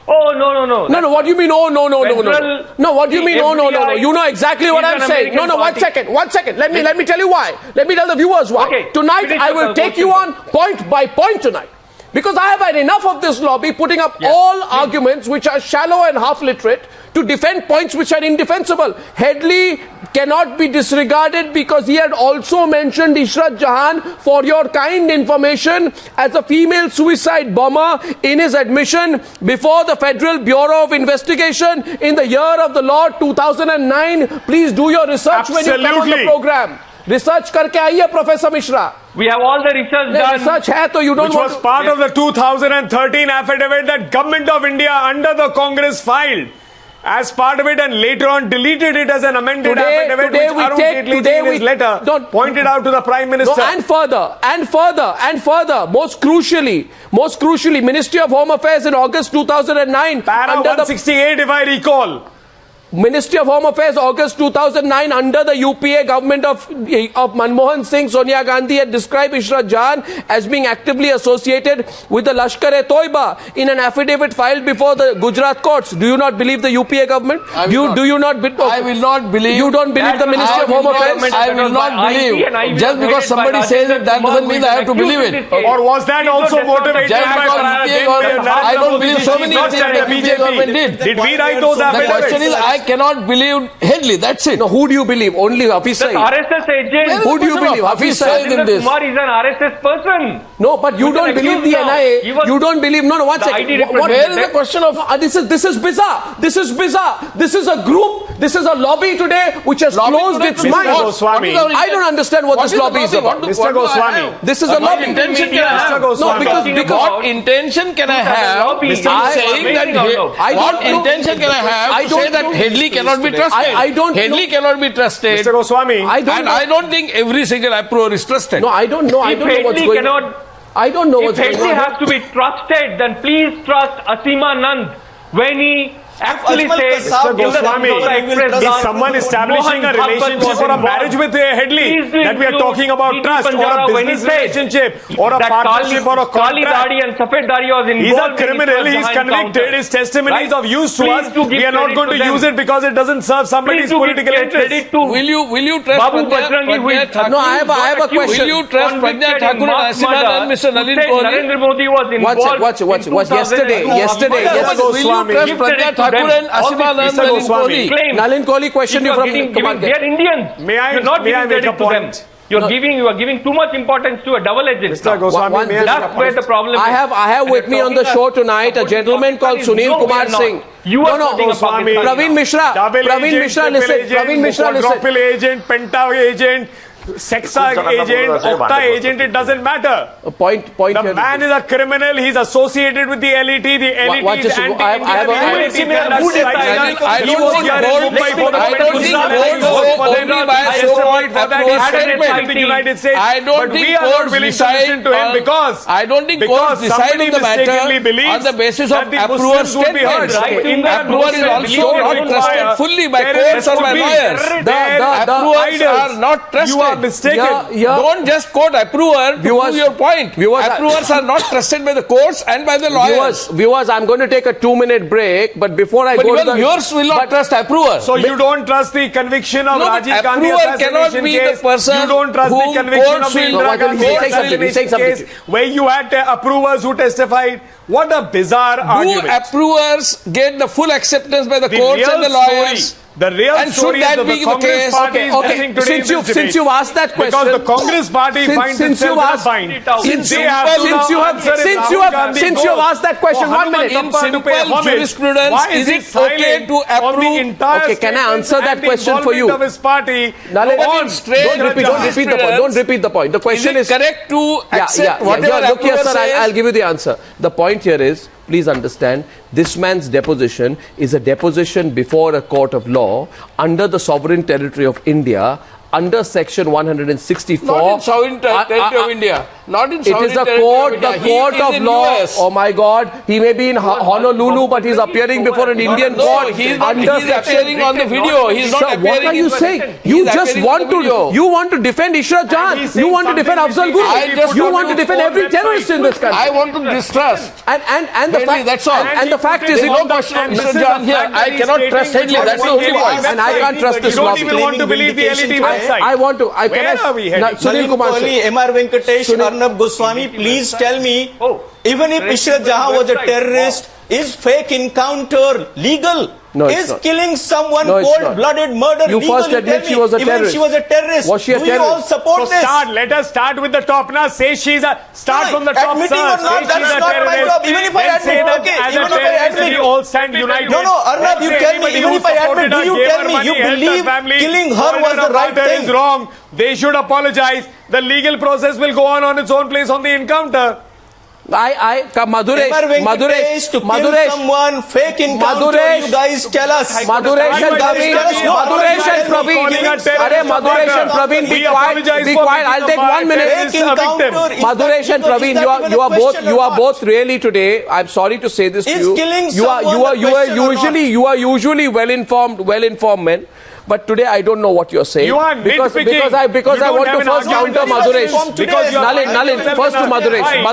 Oh, no. No, what do you mean? Oh, no. No, what do you mean? Oh, no. You know exactly what I'm saying. No, 1 second. Let me tell you why. Let me tell the viewers why. Okay. Tonight, I will take you on point by point tonight. Because I have had enough of this lobby putting up all arguments which are shallow and half-literate to defend points which are indefensible. Headley cannot be disregarded because he had also mentioned Ishrat Jahan, for your kind information, as a female suicide bomber in his admission before the Federal Bureau of Investigation in the year of the Lord 2009. Please do your research when you come on the program. Research karke aiye, Professor Mishra. We have all the research done. Research hai, to you don't which was part of the 2013 affidavit that Government of India under the Congress filed as part of it, and later on deleted it as an amended affidavit, which Arun Jaitley in his letter pointed out to the Prime Minister. No, and further, most crucially, Ministry of Home Affairs in August 2009. Para 168, if I recall. Ministry of Home Affairs, August 2009, under the UPA government of Manmohan Singh, Sonia Gandhi had described Ishrat Jahan as being actively associated with the Lashkar-e-Toiba in an affidavit filed before the Gujarat courts. Do you not believe the UPA government? I will not believe. You don't believe the Ministry of Home Affairs? I will not believe. Just because somebody says it, that doesn't mean I have to believe it. Or was that also motivated by I don't believe so many things the UPA government did. Did we write those affidavits? The question is, I cannot believe Headley. That's it. No, who do you believe? Only Hafiz Saeed. RSS agent. Who do you believe? Hafiz Saeed in this. Kumar is an RSS person. No, but you don't believe the NIA. You don't believe. No, 1 second. Where is the question of? This is bizarre. This is a group. This is a lobby today which has closed its mind. I don't understand what this lobby is about. Mr. Goswami. This is a lobby. No, because what intention can I have? Saying that what intention can I have to say that Headley cannot be trusted? Headley cannot be trusted. Mr. Goswami. I don't think every single approach is trusted. No, I don't know. I don't know what's going on. I don't know what's going on. If Headley has to be trusted, then please trust Asima Nand when he actually says, Mr. Goswami, if someone establishing a relationship or a marriage with Headley, that we are talking about trust or a business relationship or a partnership or a contract. He's a criminal, he's convicted, his testimony is of use to us. We are not going to use it because it doesn't serve somebody's political interest. Will you trust Pragya Thakur? No, I have a question. Will you trust Pragya Thakur and Asima Nand, Mr. Nalin Kohli? Narendra Modi was involved. Watch. Yesterday. Will you trust Pragya Thakur and Asima Nand, Nalin Kohli? Nalin Kohli questioned you from they are Indians. You're not giving credit to them. You are giving too much importance to a double agent. Mr. Goswami, that's where the problem is. I have with me on the show tonight a gentleman called Sunil Kumar Singh. You are not Goswami. Praveen Mishra. Praveen Mishra, listen. Praveen Mishra, listen. Quadruple agent, penta agent, Sexa agent, Octa agent, it doesn't matter. Point the man is a criminal, he's associated with the LET, the LET is anti-Indian. I don't think courts decide on the matter on the basis of approval statements. Approval is also not trusted fully by courts or by lawyers. The approvals are not trusted. Mistaken. Don't just quote approver to prove your point. Approvers are not trusted by the courts and by the lawyers. Viewers, I'm going to take a 2-minute break, but before I go to the... yours will not trust approver. So you don't trust the conviction of Rajiv Gandhi assassination cannot be case. The person you don't trust the conviction of the Indira Gandhi assassination case where you had approvers who testified. What a bizarre argument. Do approvers get the full acceptance by the courts and the lawyers? The real story is that the Congress Party is missing today in this debate. Since you've asked that question, because the Congress Party finds itself in a bind. Since you have asked that question, 1 minute. In simple jurisprudence, is it okay to approve? Okay, can I answer that question for you? Of his party, don't repeat the point. The question is correct to accept whatever approver says? I'll give you the answer. The point here is, please understand, this man's deposition is a deposition before a court of law under the sovereign territory of India, under section 164. Not in sovereign territory of India. Not in sovereign territory of India. The court of law. US. Oh my God. He may be in Honolulu, but he's appearing before an Indian court. He's appearing on the video. He's not appearing. What are you saying? You just want to defend Ishrat Jahan. You want to defend Afzal Guru. You want to defend every terrorist in this country. I want to distrust. And the fact, that's all. And the fact is, no question of Ishrat Jahan here. I cannot trust Headley. That's the only point. And I can't trust this law. You don't even want to believe the LET. I want to. Where are we heading? Sunil Kumar, M.R. Venkatesh, Arnab Goswami, please tell me, even if Ishrat Jahan was a terrorist, is fake encounter legal? No, is killing someone cold-blooded murder legal? You first admit she was a terrorist. Even she was a terrorist. Was she a terrorist? Do you all support this? Let us start with the top now. Say she's a... Start from the top, admitting or not, that's not my job. Even if I admit, okay, even if I admit... We all stand united. No, Arnab, you tell me, even if I admit, do you tell me you believe killing her was the right thing? Is wrong. They should apologize. The legal process will go on its own place on the encounter. Maduresh, someone fake encounter, you guys tell us. Maduresh and Praveen, be quiet. I'll take 1 minute. Maduresh and Praveen, you are both really today. I'm sorry to say this to you. You are usually well-informed men. But today I don't know what you're saying. You are because I want to first counter Maduresh. Nalin, first to Maduresh.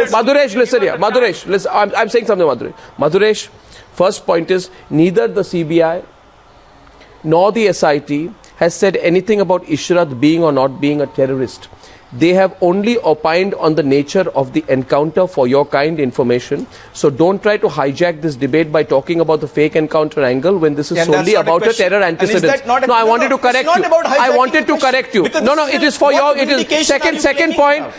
Maduresh, listen here. Maduresh, listen. I'm saying something, Maduresh. Maduresh, first point is, neither the CBI nor the SIT has said anything about Ishrat being or not being a terrorist. They have only opined on the nature of the encounter for your kind information. So don't try to hijack this debate by talking about the fake encounter angle when this is solely about a terror antecedent. No, I wanted to correct you. I wanted to correct you. No, it is for your... It is second point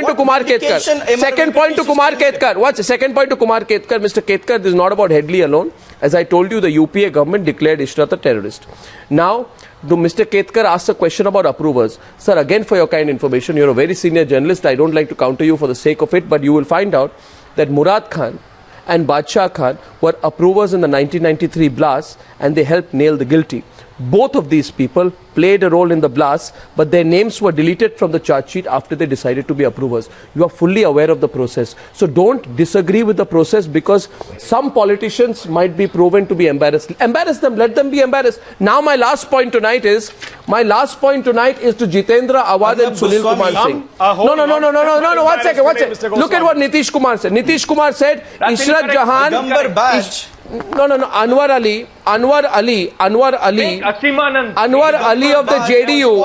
to Kumar Ketkar. Second point to Kumar Ketkar. What's the second point to Kumar Ketkar? Mr. Ketkar, this is not about Headley alone. As I told you, the UPA government declared Ishrat a terrorist. Now, Mr. Ketkar asked a question about approvers. Sir, again for your kind information, you're a very senior journalist. I don't like to counter you for the sake of it, but you will find out that Murad Khan and Badshah Khan were approvers in the 1993 blast and they helped nail the guilty. both of these people played a role in the blast, but their names were deleted from the charge sheet after they decided to be approvers. You are fully aware of the process. So don't disagree with the process because some politicians might be proven to be embarrassed. Embarrass them, let them be embarrassed. Now my last point tonight is to Jitendra Awad and Sunil Kumar Singh. No, one second. Look at what Nitish Kumar said. Nitish Kumar said, Ishrat Jahan... Anwar Ali of the JDU,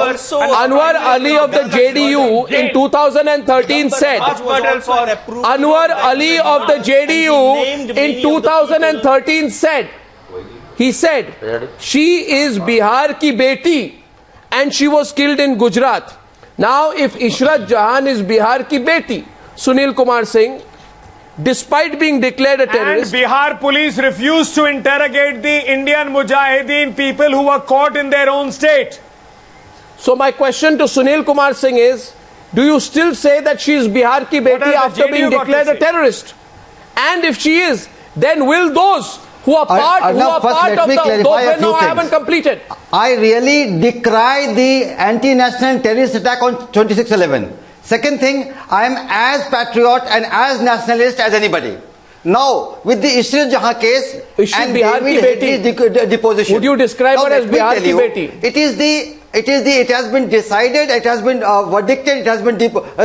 Anwar Ali of the JDU in 2013 said, Anwar Ali of the JDU in 2013 said, he said, she is Bihar ki beti and she was killed in Gujarat. Now if Ishrat Jahan is Bihar ki beti, Sunil Kumar Singh, despite being declared a terrorist... And Bihar police refused to interrogate the Indian Mujahideen people who were caught in their own state. So my question to Sunil Kumar Singh is, do you still say that she is Bihar ki beti after being declared a terrorist? And if she is, then will those who are part of the... I haven't completed. I really decry the anti-national terrorist attack on 26/11. Second thing, I am as patriot and as nationalist as anybody. Now, with the Ishrat Jahan case and David Headley's deposition, would you describe her as Bihar ki beti? It has been decided, it has been verdicted, it has been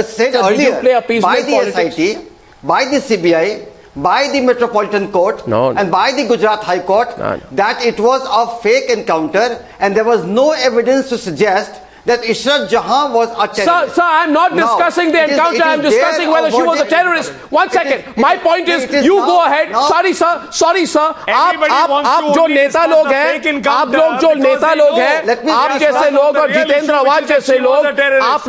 said earlier by the SIT, by the CBI, by the Metropolitan Court and by the Gujarat High Court that it was a fake encounter and there was no evidence to suggest that Ishrat Jahan was a terrorist. Sir, I'm not discussing the encounter. I'm discussing whether she was a terrorist. One second. My point is, you go ahead. Sorry, sir. आप जो नेता लोग हैं, आप लोग जो नेता लोग हैं, आप जैसे लोग और जितेंद्र आवाज जैसे लोग, आप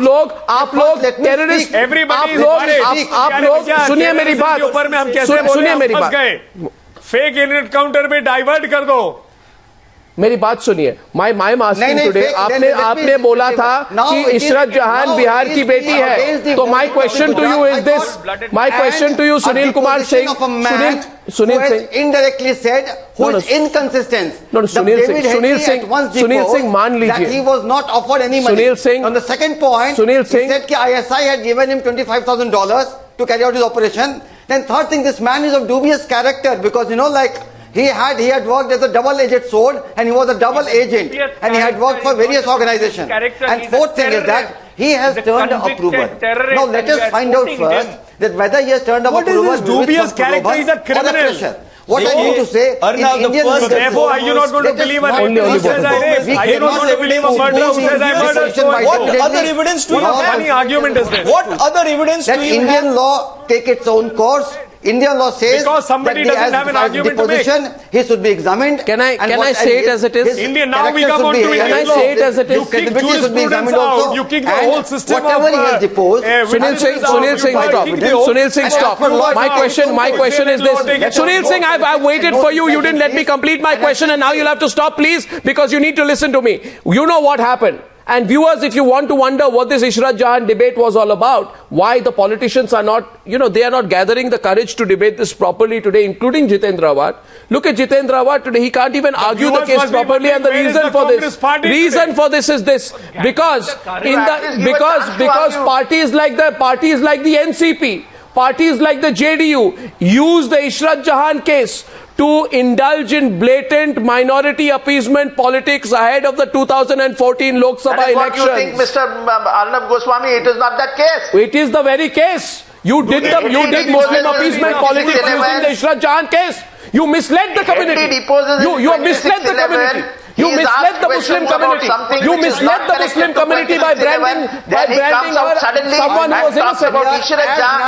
लोग टेररिस्ट, आप लोग सुनिए मेरी बात, सुनिए मेरी बात. फेक एनकाउंटर में डाइवर्ट कर दो. मेरी बात सुनिए. माय आस्किंग टुडे, आपने बोला था कि इशरत जहान बिहार की बेटी है. तो my question to you is this. My question to you, Sunil Kumar Singh, Sunil Singh indirectly said who is inconsistent. Sunil Singh मान लीजिए. That he was not offered any money. Sunil Singh. On the second point, he said कि ISI had given him $25,000 to carry out his operation. Then third thing, this man is of dubious character because he had worked as a double-edged sword and he was a double agent and he had worked for various organizations. And fourth thing is that he has turned a approval. Now let us find out first that whether he has turned a approval. What is this dubious character? He's a criminal. What I mean to say, in Indian legal therefore, are you not going to believe a rape who says I rape? Are you not going to believe a murderer who says I murdered? What other evidence do you have? What funny argument is this? What other evidence do you have? That Indian law take its own course. Indian law says because somebody doesn't have an argument to make. He should be examined. Can I say it as it is? Indian, now we come on to Indian law. Can I say it as it is? You kick jurisprudence out. You kick the whole system whatever he has deposed. Sunil Singh, stop. My question is this. Sunil Singh, I've waited for you. You didn't let me complete my question and now you'll have to stop, please, because you need to listen to me. You know what happened. And viewers, if you want to wonder what this Ishrat Jahan debate was all about, why the politicians are not, they are not gathering the courage to debate this properly today, including Jitendra Awad. Look at Jitendra Awad today. He can't even argue the case properly, and the reason for this is this. Because parties like the NCP, parties like the JDU use the Ishrat Jahan case to indulge in blatant minority appeasement politics ahead of the 2014 Lok Sabha elections. What you think, Mr. Arnab Goswami? It is not that case. It is the very case. You did Muslim appeasement politics using the Ishrat Jahan case. You misled the community. You have misled the community. You misled the Muslim community. You misled the Muslim community by branding someone who was innocent.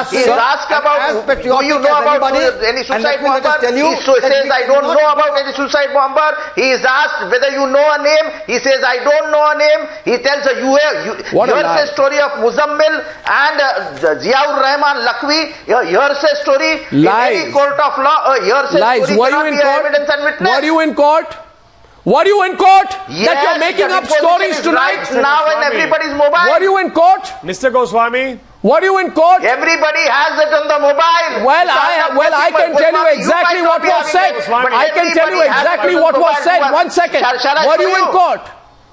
He is asked about, do you know about any suicide bomber? He says, I don't know about any suicide bomber. He is asked whether you know a name. He says, I don't know a name. He tells you here's the story of Muzammil and Ziaur Rahman Lakhvi. Here's the story in any court of law. Here's the story cannot be evidence and witness. Were you in court? Were you in court? Yes, that you're making up stories tonight? Right now in everybody's mobile. Were you in court? Mr. Goswami, Were you in court? Everybody has it on the mobile. I can tell you exactly what was said. I can tell you exactly what was said. 1 second. Were you in court?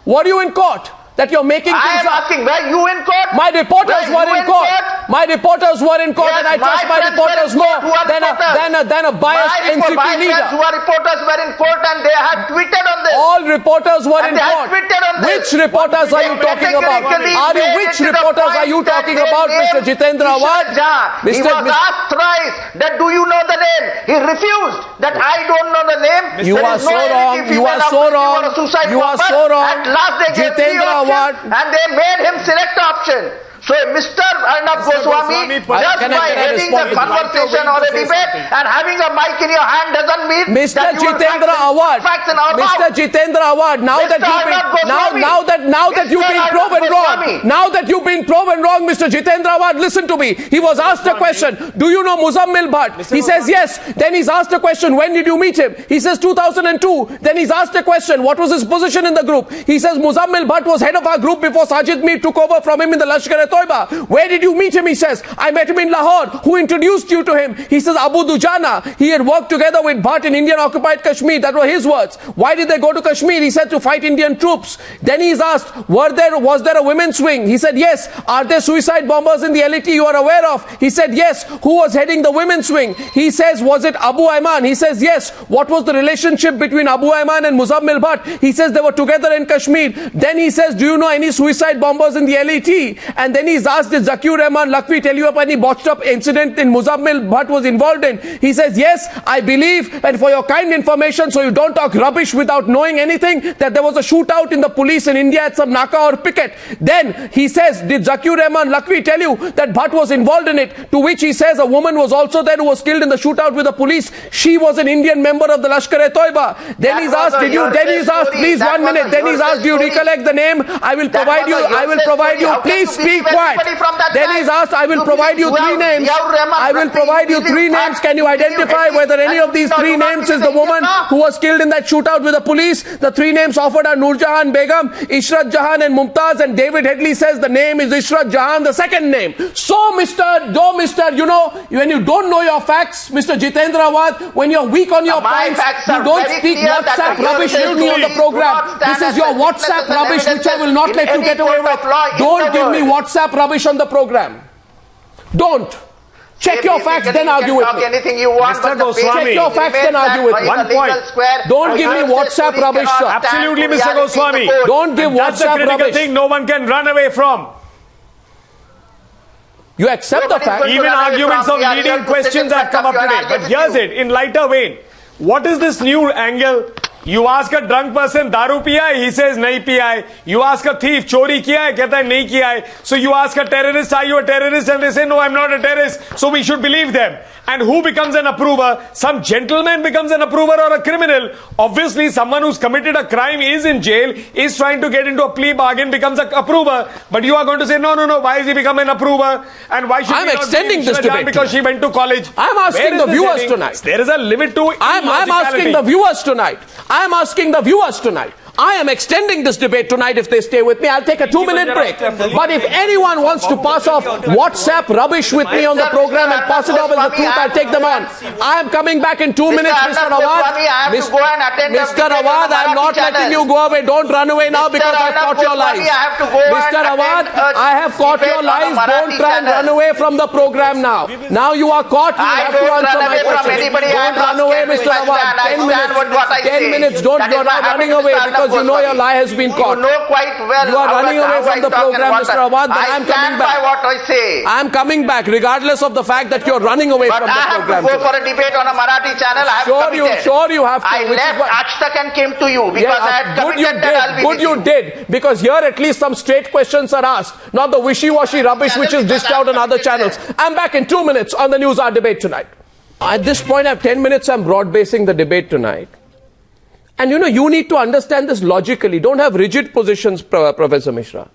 Were you in court? That you're making things up. I am asking, were you in court? My reporters were in court. My reporters were in court, yes, and I trust my reporters more than a biased NCP leader. My reporters were in court and they had tweeted on this. All reporters were in court. Which reporters are you talking about? Which reporters are you talking about, Mr. Jitendra Awad? He was asked thrice that do you know the name? He refused that I don't know the name. You are so wrong. You are so wrong. You are so wrong. At last they gave Jitendra Awad, and they made him select option. So Mr. Arnab Goswami, just by heading the conversation or a debate and having a mic in your hand doesn't mean Mr. that you Jitendra Awad, Mr. Jitendra Awad, now that you've been proven wrong, Mr. Jitendra Awad, listen to me. He was asked a question, do you know Muzammil Bhatt? He says yes. Then he's asked a question, when did you meet him? He says 2002. Then he's asked a question, what was his position in the group? He says Muzammil Bhatt was head of our group before Sajid Mir took over from him in the Lashkar-e-Toiba. Where did you meet him? He says, I met him in Lahore. Who introduced you to him? He says, Abu Dujana. He had worked together with Bhatt in Indian occupied Kashmir. That were his words. Why did they go to Kashmir? He said, to fight Indian troops. Then he's asked, was there a women's wing? He said, yes. Are there suicide bombers in the LET you are aware of? He said, yes. Who was heading the women's wing? He says, was it Abu Ayman? He says, yes. What was the relationship between Abu Ayman and Muzammil Bhatt? He says, they were together in Kashmir. Then he says, do you know any suicide bombers in the LET? And then he's asked, did Zakir Rahman Lakhvi tell you of any botched up incident in Muzammil Bhatt was involved in? He says, yes, I believe, and for your kind information, so you don't talk rubbish without knowing anything, that there was a shootout in the police in India at some Naka or picket. Then he says, did Zakir Rahman Lakhvi tell you that Bhatt was involved in it? To which he says, a woman was also there who was killed in the shootout with the police. She was an Indian member of the Lashkar-e-Toiba. Then he's asked, please 1 minute. Then he's asked, do you recollect the name? I will provide you, please speak quiet. Then he's asked, I will provide you 3 names. I will provide you 3 names. Can you identify whether any of these 3 names is the woman who was killed in that shootout with the police? The 3 names offered are Noorjahan Begum, Ishrat Jahan and Mumtaz, and David Headley says the name is Ishrat Jahan, the second name. So you know, when you don't know your facts, Mr. Jitendra Awad, when you're weak on your points, you don't speak WhatsApp rubbish with me on the program. This is your WhatsApp rubbish which I will not let you get away with. Don't give me WhatsApp rubbish on the program. Don't. Check your facts, then argue with me. Anything you want, Mr. Goswami, check your facts, then argue with me. 1 point. Don't give me WhatsApp rubbish, sir. Absolutely, Mr. Goswami. Don't give WhatsApp rubbish. That's a critical thing no one can run away from. You accept the fact. Even arguments of leading questions have come up today. But here's it, in lighter vein. What is this new angle? You ask a drunk person, daru piya hai? He says, nahi piya hai. You ask a thief, chori kiya hai? Kehta hai, nahi kiya hai. So you ask a terrorist, are you a terrorist? And they say, no, I'm not a terrorist. So we should believe them. And who becomes an approver? Some gentleman becomes an approver or a criminal. Obviously, someone who's committed a crime is in jail, is trying to get into a plea bargain, becomes an approver. But you are going to say, no, why is he become an approver? And why should I'm extending this debate because she went to college? I'm asking the viewers tonight. There is a limit to it. I'm asking the viewers tonight. I'm asking the viewers tonight. I am extending this debate tonight if they stay with me. I'll take a 2-minute break. But if anyone wants to pass off WhatsApp rubbish with me on the program and pass it off as the truth, I'll take them on. I am coming back in 2 minutes, Mr. Awad. Mr. Awad, I'm not letting you go away. Don't run away now because I've caught your lies. Mr. Awad, I have caught your lies. Don't try and run away from the program now. Now you are caught. You have to answer my question. Don't run away, Mr. Awad. 10 minutes. 10 minutes. Don't go now running away because you know your lie has been caught. You know quite well. You are running away from the program, Mr. Awad, but I am coming back. What I say. I am coming back, regardless of the fact that you are running away from the program. I have to go for a debate on a Marathi channel. Sure you have to. I left Aaj Tak and came to you because I had committed that I'll be Good you did, because here at least some straight questions are asked, not the wishy-washy rubbish which is dished out on other channels. I'm back in 2 minutes on the News Hour debate tonight. At this point, I have 10 minutes. I'm broad-basing the debate tonight. And you need to understand this logically. Don't have rigid positions, Professor Mishra.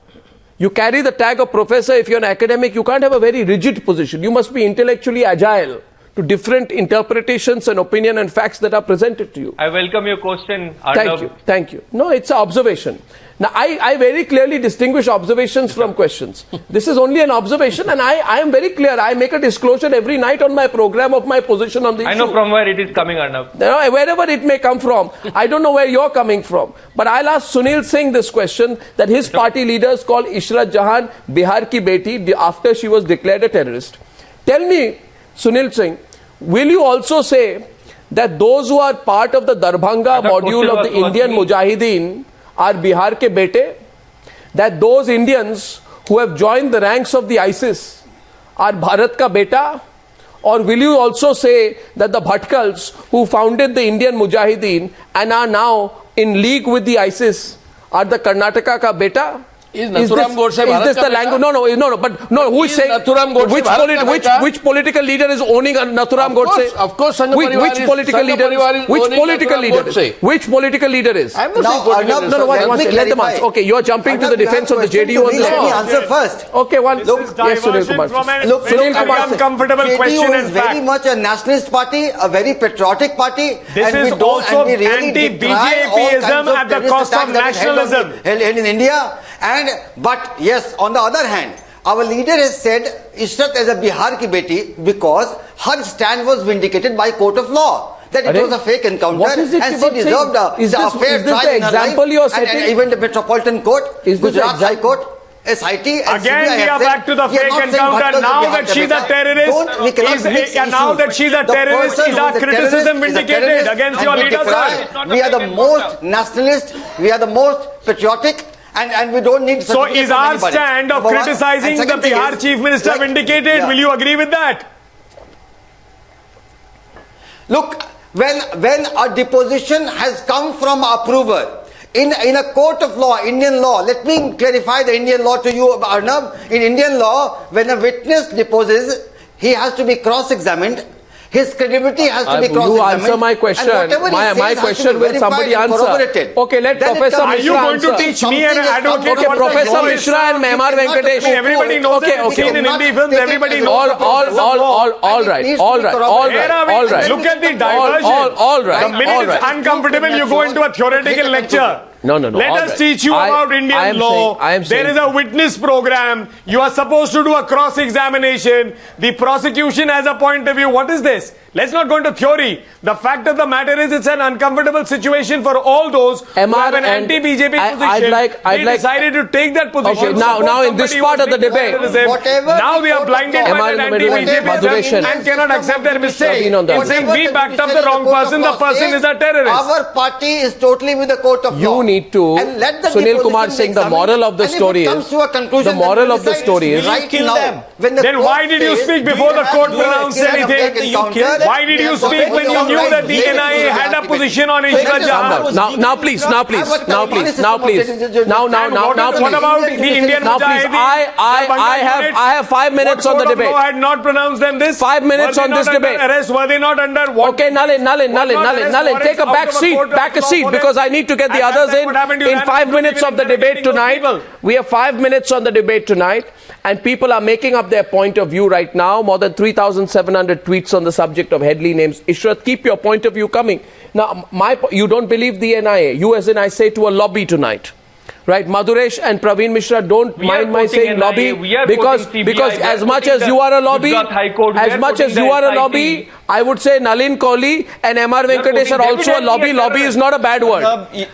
You carry the tag of professor. If you're an academic, you can't have a very rigid position. You must be intellectually agile to to different interpretations and opinion and facts that are presented to you. I welcome your question, Arnab. Thank you. No, it's an observation. Now, I very clearly distinguish observations from questions. This is only an observation, and I am very clear. I make a disclosure every night on my program of my position on the issue. I know from where it is coming, Arnab. Wherever it may come from. I don't know where you're coming from. But I'll ask Sunil Singh this question, that his party leaders call Ishrat Jahan Bihar ki beti after she was declared a terrorist. Tell me, Sunil Singh, will you also say that those who are part of the Darbhanga module of the Indian Mujahideen are Bihar ke bete? That those Indians who have joined the ranks of the ISIS are Bharat ka beta? Or will you also say that the Bhatkals who founded the Indian Mujahideen and are now in league with the ISIS are the Karnataka ka beta? Is this the language? No. But who is saying? Which political leader is owning Nathuram Godse? Of course, which political leader is? Which political leader is? I'm not saying let them answer. Okay, you are jumping to the defense of the JDU. Let me answer first. Okay, yes, Sunil Kumar. Sunil Kumar, uncomfortable question. JDU is very much a nationalist party, a very patriotic party. This is also anti-BJPism at the cost of nationalism. Held in India. But yes, on the other hand, our leader has said Ishrat as a Bihar ki beti because her stand was vindicated by court of law. That it was a fake encounter and she deserved a fair trial in her life. And even the Metropolitan Court, Gujarat High Court, SIT, and again we are back to the fake encounter. Now that she's a terrorist, now that she's a terrorist, is our criticism vindicated against your leader, sir? We are the most nationalist, we are the most patriotic. And we don't need. So is our stand of criticizing the Bihar Chief Minister vindicated? Yeah. Will you agree with that? Look, when a deposition has come from approver in a court of law, Indian law, let me clarify the Indian law to you, Arnab. In Indian law, when a witness deposes, he has to be cross-examined. His credibility has to be cross-examined. You answer my question. My question will somebody answer. Okay, let Professor Mishra answer. Are you going to teach me an advocate? Okay, Professor Mishra and Memar Venkatesh. Everybody knows it. Seen in Hindi films, everybody knows. All right. Look at the diversion. All right. The minute it's uncomfortable, you go into a theoretical lecture. No. Let us teach you about Indian law. There is a witness program. You are supposed to do a cross-examination. The prosecution has a point of view. What is this? Let's not go into theory. The fact of the matter is it's an uncomfortable situation for all those who have an anti-BJP position. They decided to take that position. Okay, now in this part of the debate, now they are blinded by that anti-BJP and cannot accept their mistake. In saying we backed up the wrong person, the person is a terrorist. Our party is totally with the court of law. You need to, Sunil Kumar Singh, the moral of the story is, the moral of the story is, right now, then why did you speak before the court pronounced anything? Why did you speak when you knew that the NIA had a position on Ishrat Jahan? Now please. What about the Indian Mujahideen? I have 5 minutes on the debate. What court of law had not pronounced them this? 5 minutes on this debate. Were they not under what? Okay, Nalin, take a back a seat because I need to get the others in 5 minutes of the debate tonight. We have 5 minutes on the debate tonight, and people are making up their point of view right now. More than 3,700 tweets on the subject of Headley names. Ishrat, keep your point of view coming. Now, you don't believe the NIA. You, as in I say, to a lobby tonight. Right, Madhuresh and Praveen Mishra, don't mind my saying lobby because as much as you are a lobby, I would say Nalin Kohli and MR Venkatesh are also a lobby. Lobby is not a bad word.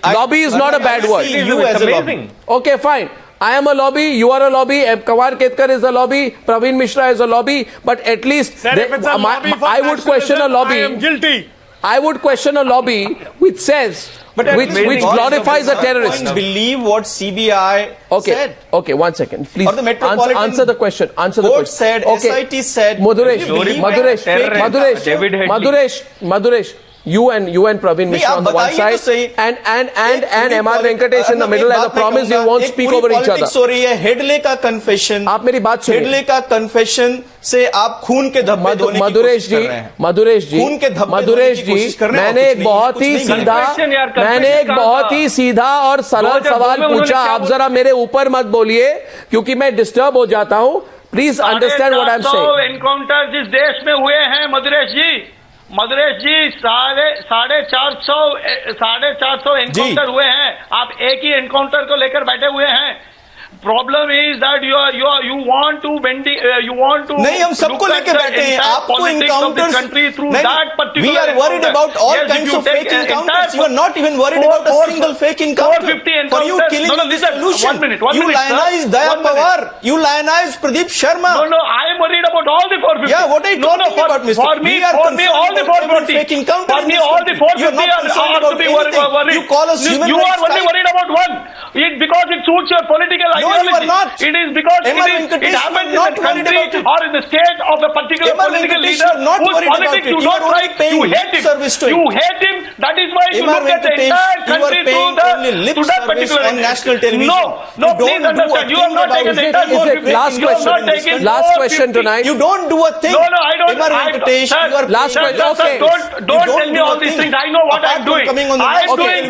Lobby is not a bad word. You as a lobby. Okay, fine. I am a lobby, you are a lobby, Kawar Ketkar is a lobby, Praveen Mishra is a lobby, but at least I would question a lobby. I am guilty. I would question a lobby which says, which glorifies a terrorist. Believe what CBI said. Okay, 1 second. Please or the Metropolitan answer the question. Court said, okay. SIT said. Madhuresh. You and Praveen Mishra on the one side and MR Venkatesh in the middle as a promise you won't speak over each other. Hadlee का confession. आप मेरी बात सुनिए. Hadlee का confession से आप खून के धब्बे धोने की कोशिश कर रहे हैं. मधुरेश जी, मैंने एक बहुत ही सीधा और सरल सवाल पूछा. आप जरा मेरे ऊपर मत बोलिए क्योंकि मैं डिस्टर्ब हो जाता हूं. Please understand what I'm saying. Encounter जिस देश में हुए हैं मधुरेश जी 450 एनकाउंटर हुए हैं. आप एक ही एनकाउंटर को लेकर बैठे हुए हैं. Problem is that you want to नहीं, हम सबको लेके बैठे हैं. आपको encounters we are worried about all kinds of fake encounters. You are not even worried about a single fake encounter. For you, killing is the solution. You lionize Daya Pawar. You lionize Pradeep Sharma. No, I am worried about all the 450. Yeah, what are you talking about, Mr. For me, all the 450. Fake encounter. For me, all the 450 are to be worried. You call us human You are rights only worried about one. Because it suits your political ideology. No, you are not. It is because it happens in the country or in the state of a particular political leader whose politics you don't like. You hate him. You hate him. That is why you look at the entire country through that particular national television. No, please understand. You have not taken the entire 450. Last question tonight. You don't do a thing. No, I don't. Last question. Okay. Don't tell me all these things. I know what I'm doing. I'm doing.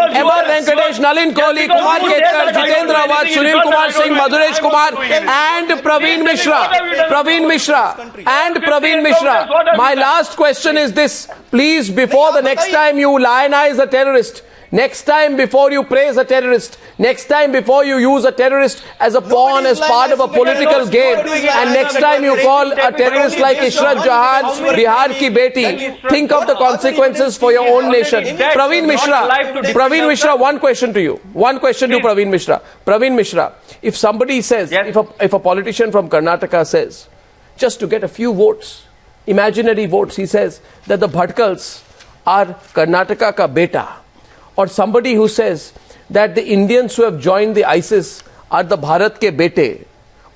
M.R. Venkatesh, Nalin Kohli, Kumar Ketkar, Jitendra Awad, Sunil Kumar Singh, Madhuresh Kumar, and Praveen Mishra. My last question is this. Please, before the next time you lionize a terrorist, next time before you praise a terrorist, next time before you use a terrorist as a pawn, as part of a political game, and next time you call a terrorist like Ishrat Jahan, Bihar ki beti, think of the consequences for your own nation. Praveen Mishra, one question to you. One question to Praveen Mishra. Praveen Mishra, if somebody says, if a politician from Karnataka says, just to get a few votes, imaginary votes, he says that the Bhatkals are Karnataka ka beta, or somebody who says that the Indians who have joined the ISIS are the Bharat ke bete,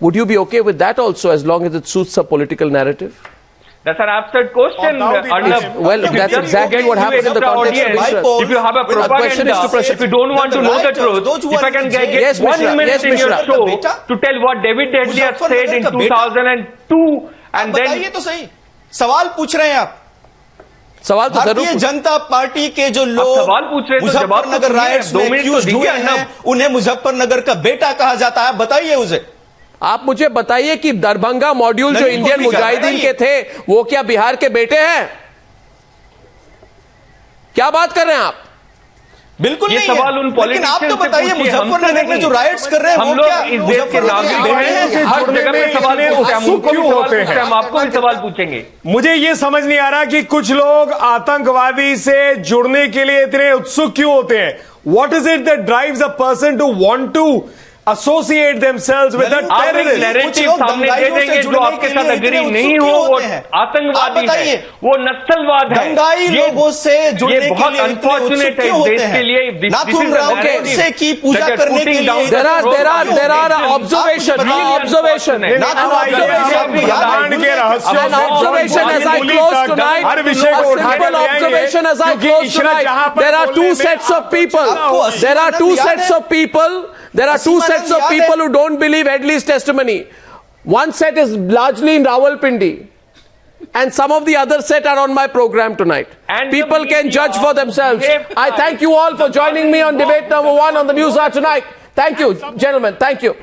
would you be okay with that also, as long as it suits a political narrative? That's an absurd question. Well, that's exactly what happens in the context of Israel. If you have a propaganda, if you don't want to know the truth, if I can get 1 minute in your show to tell what David Headley has said in 2002, and then... बताइए तो सही, सवाल पूछ रहे हैं आप. सवाल तो भारतीय जनता पार्टी के जो लोग मुजफ्फरनगर राइट्स में एक्यूज्ड हुए हैं, उन्हें मुजफ्फरनगर का बेटा कहा जाता है. बताइए उसे. आप मुझे बताइए कि दरभंगा मॉड्यूल जो इंडियन मुजाहिदीन के थे, वो क्या बिहार के बेटे हैं? क्या बात कर रहे हैं आप? बिल्कुल नहीं सवाल उन लेकिन आप तो बताइए, मुजफ्फरनगर में जो राइट्स कर रहे हैं, वो क्या इस देश के नागरिक हैं? हर जगह पे सवाल क्यों होते हैं? हम आपको भी सवाल पूछेंगे. मुझे ये समझ नहीं आ रहा कि कुछ लोग आतंकवादी से जुड़ने के लिए इतने उत्सुक क्यों होते हैं. What is it that drives a person to want to associate themselves with a terrorist? Narrative सामने दे देंगे जो आपके साथ अग्री नहीं हो, वो आतंकवादी है, वो नक्सलवाद है. दंगाई लोगों से जुड़ने के लिए बहुत अनफॉर्चुनेट है देश के लिए. से की पूजा करने के लिए there are observation as I close tonight. A simple observation as I close tonight. There are two sets of people who don't believe Headley's testimony. One set is largely in Rawalpindi, and some of the other set are on my program tonight. And people can judge for themselves. I thank you all for joining me on debate number 1 on the News Hour tonight. Thank you, gentlemen. Thank you.